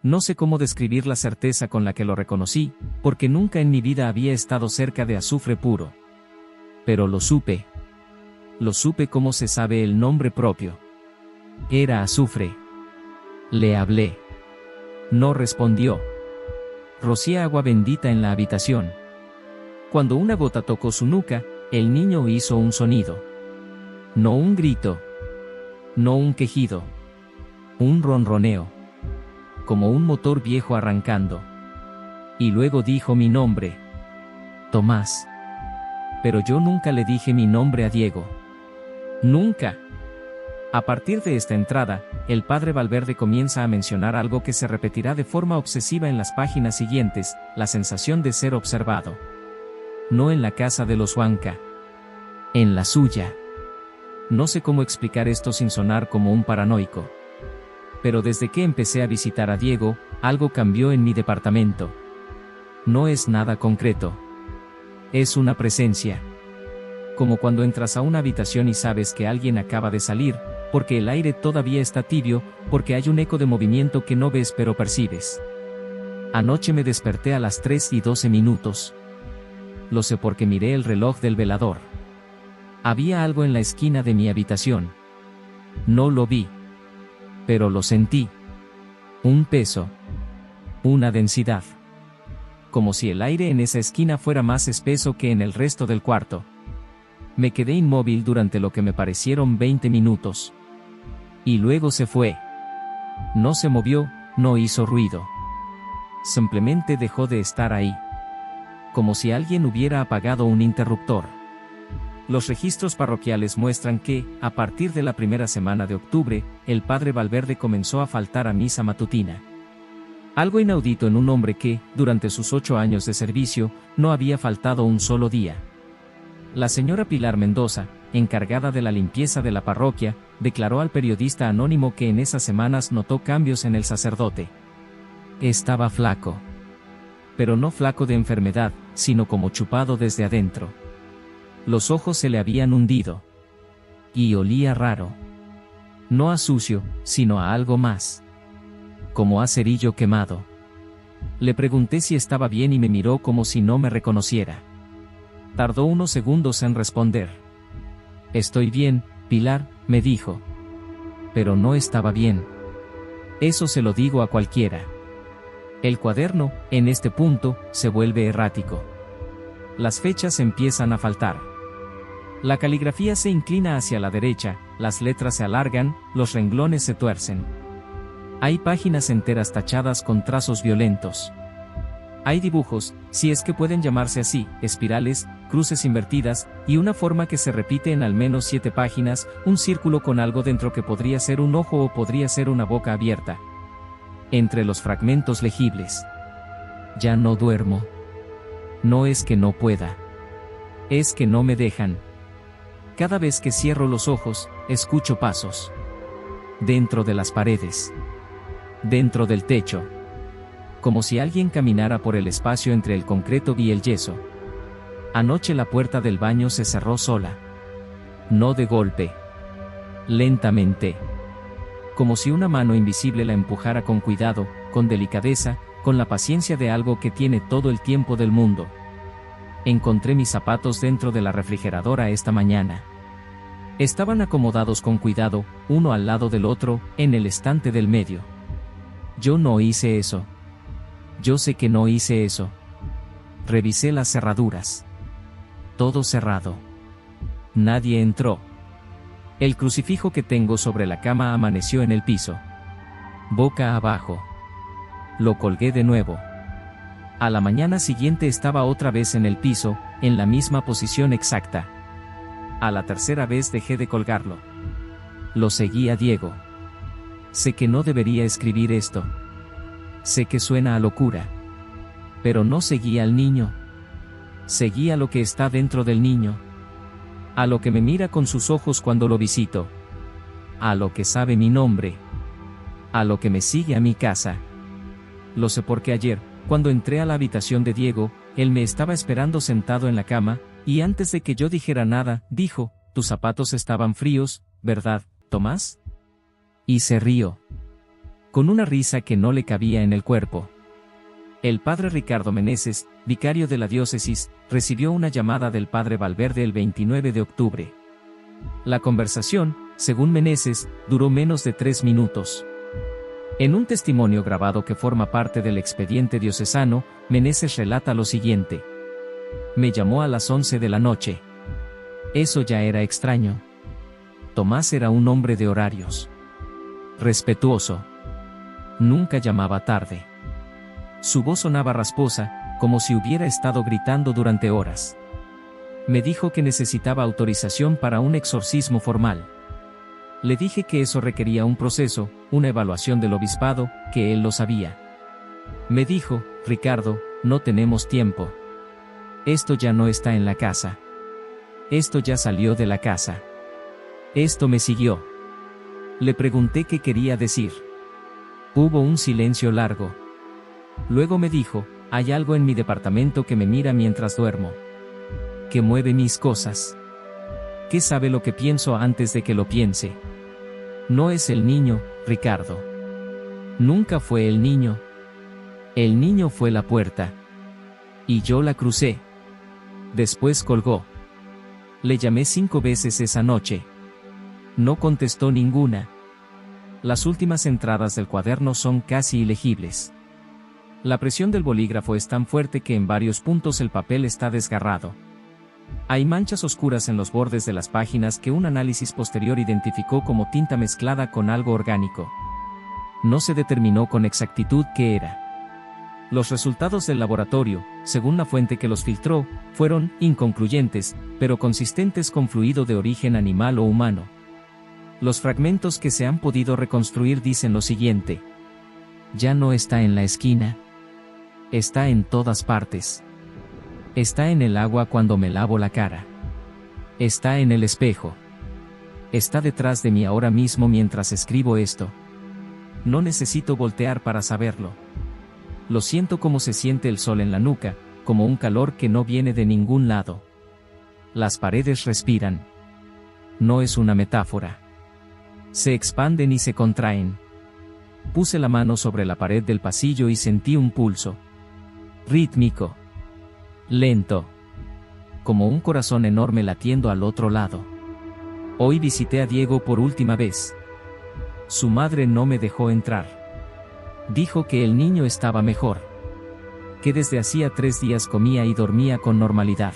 No sé cómo describir la certeza con la que lo reconocí, porque nunca en mi vida había estado cerca de azufre puro. Pero lo supe. Lo supe como se sabe el nombre propio. Era azufre. Le hablé. No respondió. Rocié agua bendita en la habitación. Cuando una gota tocó su nuca, el niño hizo un sonido. No un grito. No un quejido. Un ronroneo. Como un motor viejo arrancando. Y luego dijo mi nombre. Tomás. Pero yo nunca le dije mi nombre a Diego. Nunca. A partir de esta entrada, el padre Valverde comienza a mencionar algo que se repetirá de forma obsesiva en las páginas siguientes, la sensación de ser observado. No en la casa de los Huanca. En la suya. No sé cómo explicar esto sin sonar como un paranoico. Pero desde que empecé a visitar a Diego, algo cambió en mi departamento. No es nada concreto. Es una presencia. Como cuando entras a una habitación y sabes que alguien acaba de salir, porque el aire todavía está tibio, porque hay un eco de movimiento que no ves pero percibes. Anoche me desperté a las 3:12. Lo sé porque miré el reloj del velador. Había algo en la esquina de mi habitación. No lo vi. Pero lo sentí. Un peso. Una densidad. Como si el aire en esa esquina fuera más espeso que en el resto del cuarto. Me quedé inmóvil durante lo que me parecieron 20 minutos. Y luego se fue. No se movió, no hizo ruido. Simplemente dejó de estar ahí. Como si alguien hubiera apagado un interruptor. Los registros parroquiales muestran que, a partir de la primera semana de octubre, el padre Valverde comenzó a faltar a misa matutina. Algo inaudito en un hombre que, durante sus 8 años de servicio, no había faltado un solo día. La señora Pilar Mendoza, encargada de la limpieza de la parroquia, declaró al periodista anónimo que en esas semanas notó cambios en el sacerdote. Estaba flaco. Pero no flaco de enfermedad, sino como chupado desde adentro. Los ojos se le habían hundido. Y olía raro. No a sucio, sino a algo más. Como a cerillo quemado. Le pregunté si estaba bien y me miró como si no me reconociera. Tardó unos segundos en responder. Estoy bien, Pilar, me dijo. Pero no estaba bien. Eso se lo digo a cualquiera. El cuaderno, en este punto, se vuelve errático. Las fechas empiezan a faltar. La caligrafía se inclina hacia la derecha, las letras se alargan, los renglones se tuercen. Hay páginas enteras tachadas con trazos violentos. Hay dibujos, si es que pueden llamarse así, espirales, cruces invertidas, y una forma que se repite en al menos 7 páginas, un círculo con algo dentro que podría ser un ojo o podría ser una boca abierta. Entre los fragmentos legibles. Ya no duermo. No es que no pueda. Es que no me dejan. Cada vez que cierro los ojos, escucho pasos. Dentro de las paredes. Dentro del techo. Como si alguien caminara por el espacio entre el concreto y el yeso. Anoche la puerta del baño se cerró sola. No de golpe. Lentamente. Como si una mano invisible la empujara con cuidado, con delicadeza, con la paciencia de algo que tiene todo el tiempo del mundo. Encontré mis zapatos dentro de la refrigeradora esta mañana. Estaban acomodados con cuidado, uno al lado del otro, en el estante del medio. Yo no hice eso. Yo sé que no hice eso. Revisé las cerraduras. Todo cerrado. Nadie entró. El crucifijo que tengo sobre la cama amaneció en el piso. Boca abajo. Lo colgué de nuevo. A la mañana siguiente estaba otra vez en el piso, en la misma posición exacta. A la tercera vez dejé de colgarlo. Lo seguí a Diego. Sé que no debería escribir esto. Sé que suena a locura. Pero no seguí al niño. Seguí a lo que está dentro del niño. A lo que me mira con sus ojos cuando lo visito. A lo que sabe mi nombre. A lo que me sigue a mi casa. Lo sé porque ayer, cuando entré a la habitación de Diego, él me estaba esperando sentado en la cama, y antes de que yo dijera nada, dijo, «Tus zapatos estaban fríos, ¿verdad, Tomás?» Y se rió. Con una risa que no le cabía en el cuerpo. El padre Ricardo Meneses, vicario de la diócesis, recibió una llamada del padre Valverde el 29 de octubre. La conversación, según Meneses, duró menos de 3 minutos. En un testimonio grabado que forma parte del expediente diocesano, Meneses relata lo siguiente. Me llamó a las 11 de la noche. Eso ya era extraño. Tomás era un hombre de horarios. Respetuoso. Nunca llamaba tarde. Su voz sonaba rasposa, como si hubiera estado gritando durante horas. Me dijo que necesitaba autorización para un exorcismo formal. Le dije que eso requería un proceso, una evaluación del obispado, que él lo sabía. Me dijo, Ricardo, no tenemos tiempo. Esto ya no está en la casa. Esto ya salió de la casa. Esto me siguió. Le pregunté qué quería decir. Hubo un silencio largo. Luego me dijo, hay algo en mi departamento que me mira mientras duermo. Que mueve mis cosas. Que sabe lo que pienso antes de que lo piense. No es el niño, Ricardo. Nunca fue el niño. El niño fue la puerta. Y yo la crucé. Después colgó. Le llamé 5 veces esa noche. No contestó ninguna. Las últimas entradas del cuaderno son casi ilegibles. La presión del bolígrafo es tan fuerte que en varios puntos el papel está desgarrado. Hay manchas oscuras en los bordes de las páginas que un análisis posterior identificó como tinta mezclada con algo orgánico. No se determinó con exactitud qué era. Los resultados del laboratorio, según la fuente que los filtró, fueron inconcluyentes, pero consistentes con fluido de origen animal o humano. Los fragmentos que se han podido reconstruir dicen lo siguiente. Ya no está en la esquina. Está en todas partes. Está en el agua cuando me lavo la cara. Está en el espejo. Está detrás de mí ahora mismo mientras escribo esto. No necesito voltear para saberlo. Lo siento como se siente el sol en la nuca, como un calor que no viene de ningún lado. Las paredes respiran. No es una metáfora. Se expanden y se contraen. Puse la mano sobre la pared del pasillo y sentí un pulso. Rítmico. Lento. Como un corazón enorme latiendo al otro lado. Hoy visité a Diego por última vez. Su madre no me dejó entrar. Dijo que el niño estaba mejor. Que desde hacía 3 días comía y dormía con normalidad.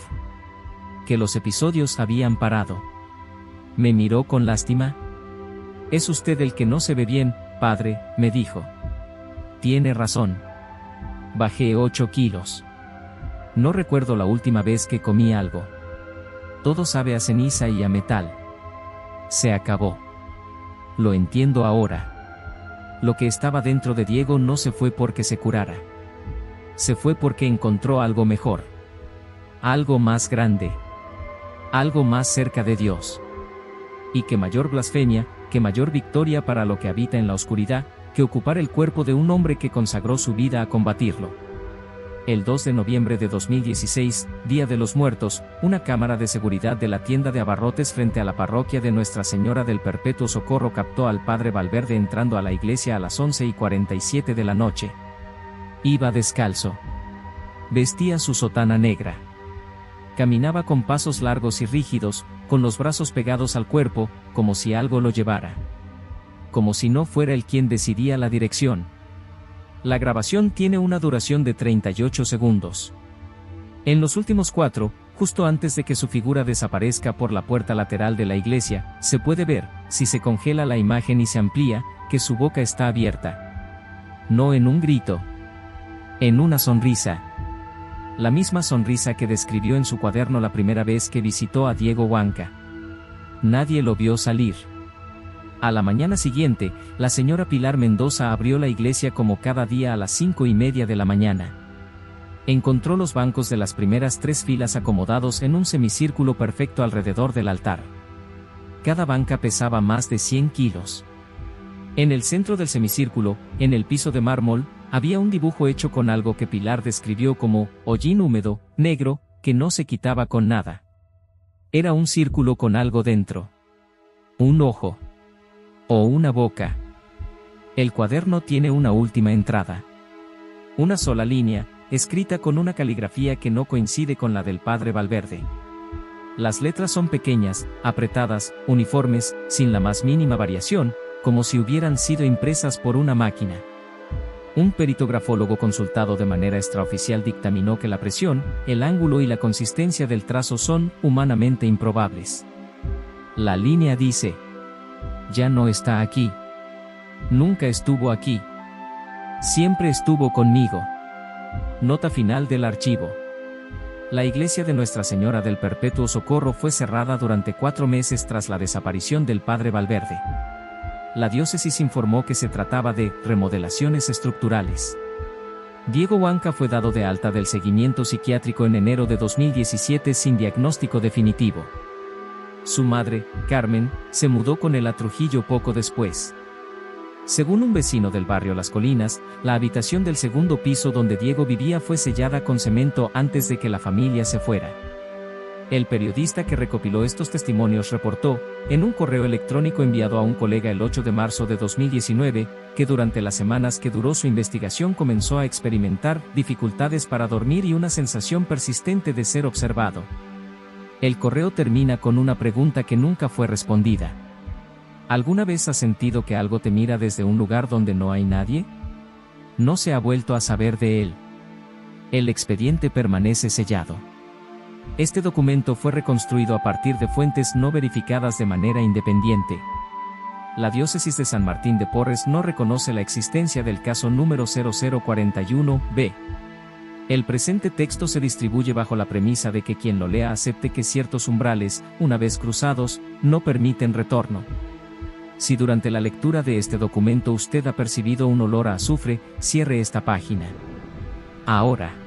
Que los episodios habían parado. Me miró con lástima. Es usted el que no se ve bien, padre, me dijo. Tiene razón. Bajé 8 kilos. No recuerdo la última vez que comí algo. Todo sabe a ceniza y a metal. Se acabó. Lo entiendo ahora. Lo que estaba dentro de Diego no se fue porque se curara. Se fue porque encontró algo mejor. Algo más grande. Algo más cerca de Dios. Y que mayor blasfemia, que mayor victoria para lo que habita en la oscuridad, que ocupar el cuerpo de un hombre que consagró su vida a combatirlo. El 2 de noviembre de 2016, Día de los Muertos, una cámara de seguridad de la tienda de abarrotes frente a la parroquia de Nuestra Señora del Perpetuo Socorro captó al padre Valverde entrando a la iglesia a las 11:47 de la noche. Iba descalzo. Vestía su sotana negra. Caminaba con pasos largos y rígidos, con los brazos pegados al cuerpo, como si algo lo llevara. Como si no fuera él quien decidía la dirección. La grabación tiene una duración de 38 segundos. En los últimos 4, justo antes de que su figura desaparezca por la puerta lateral de la iglesia, se puede ver, si se congela la imagen y se amplía, que su boca está abierta. No en un grito. En una sonrisa. La misma sonrisa que describió en su cuaderno la primera vez que visitó a Diego Huanca. Nadie lo vio salir. A la mañana siguiente, la señora Pilar Mendoza abrió la iglesia como cada día a las 5:30 de la mañana. Encontró los bancos de las primeras 3 filas acomodados en un semicírculo perfecto alrededor del altar. Cada banca pesaba más de 100 kilos. En el centro del semicírculo, en el piso de mármol, había un dibujo hecho con algo que Pilar describió como hollín húmedo, negro, que no se quitaba con nada. Era un círculo con algo dentro. Un ojo. O una boca. El cuaderno tiene una última entrada. Una sola línea, escrita con una caligrafía que no coincide con la del padre Valverde. Las letras son pequeñas, apretadas, uniformes, sin la más mínima variación, como si hubieran sido impresas por una máquina. Un peritografólogo consultado de manera extraoficial dictaminó que la presión, el ángulo y la consistencia del trazo son humanamente improbables. La línea dice, Ya no está aquí. Nunca estuvo aquí. Siempre estuvo conmigo. Nota final del archivo. La iglesia de Nuestra Señora del Perpetuo Socorro fue cerrada durante 4 meses tras la desaparición del padre Valverde. La diócesis informó que se trataba de remodelaciones estructurales. Diego Huanca fue dado de alta del seguimiento psiquiátrico en enero de 2017 sin diagnóstico definitivo. Su madre, Carmen, se mudó con él a Trujillo poco después. Según un vecino del barrio Las Colinas, la habitación del segundo piso donde Diego vivía fue sellada con cemento antes de que la familia se fuera. El periodista que recopiló estos testimonios reportó, en un correo electrónico enviado a un colega el 8 de marzo de 2019, que durante las semanas que duró su investigación comenzó a experimentar dificultades para dormir y una sensación persistente de ser observado. El correo termina con una pregunta que nunca fue respondida. ¿Alguna vez has sentido que algo te mira desde un lugar donde no hay nadie? No se ha vuelto a saber de él. El expediente permanece sellado. Este documento fue reconstruido a partir de fuentes no verificadas de manera independiente. La diócesis de San Martín de Porres no reconoce la existencia del caso número 0041-B. El presente texto se distribuye bajo la premisa de que quien lo lea acepte que ciertos umbrales, una vez cruzados, no permiten retorno. Si durante la lectura de este documento usted ha percibido un olor a azufre, cierre esta página. Ahora.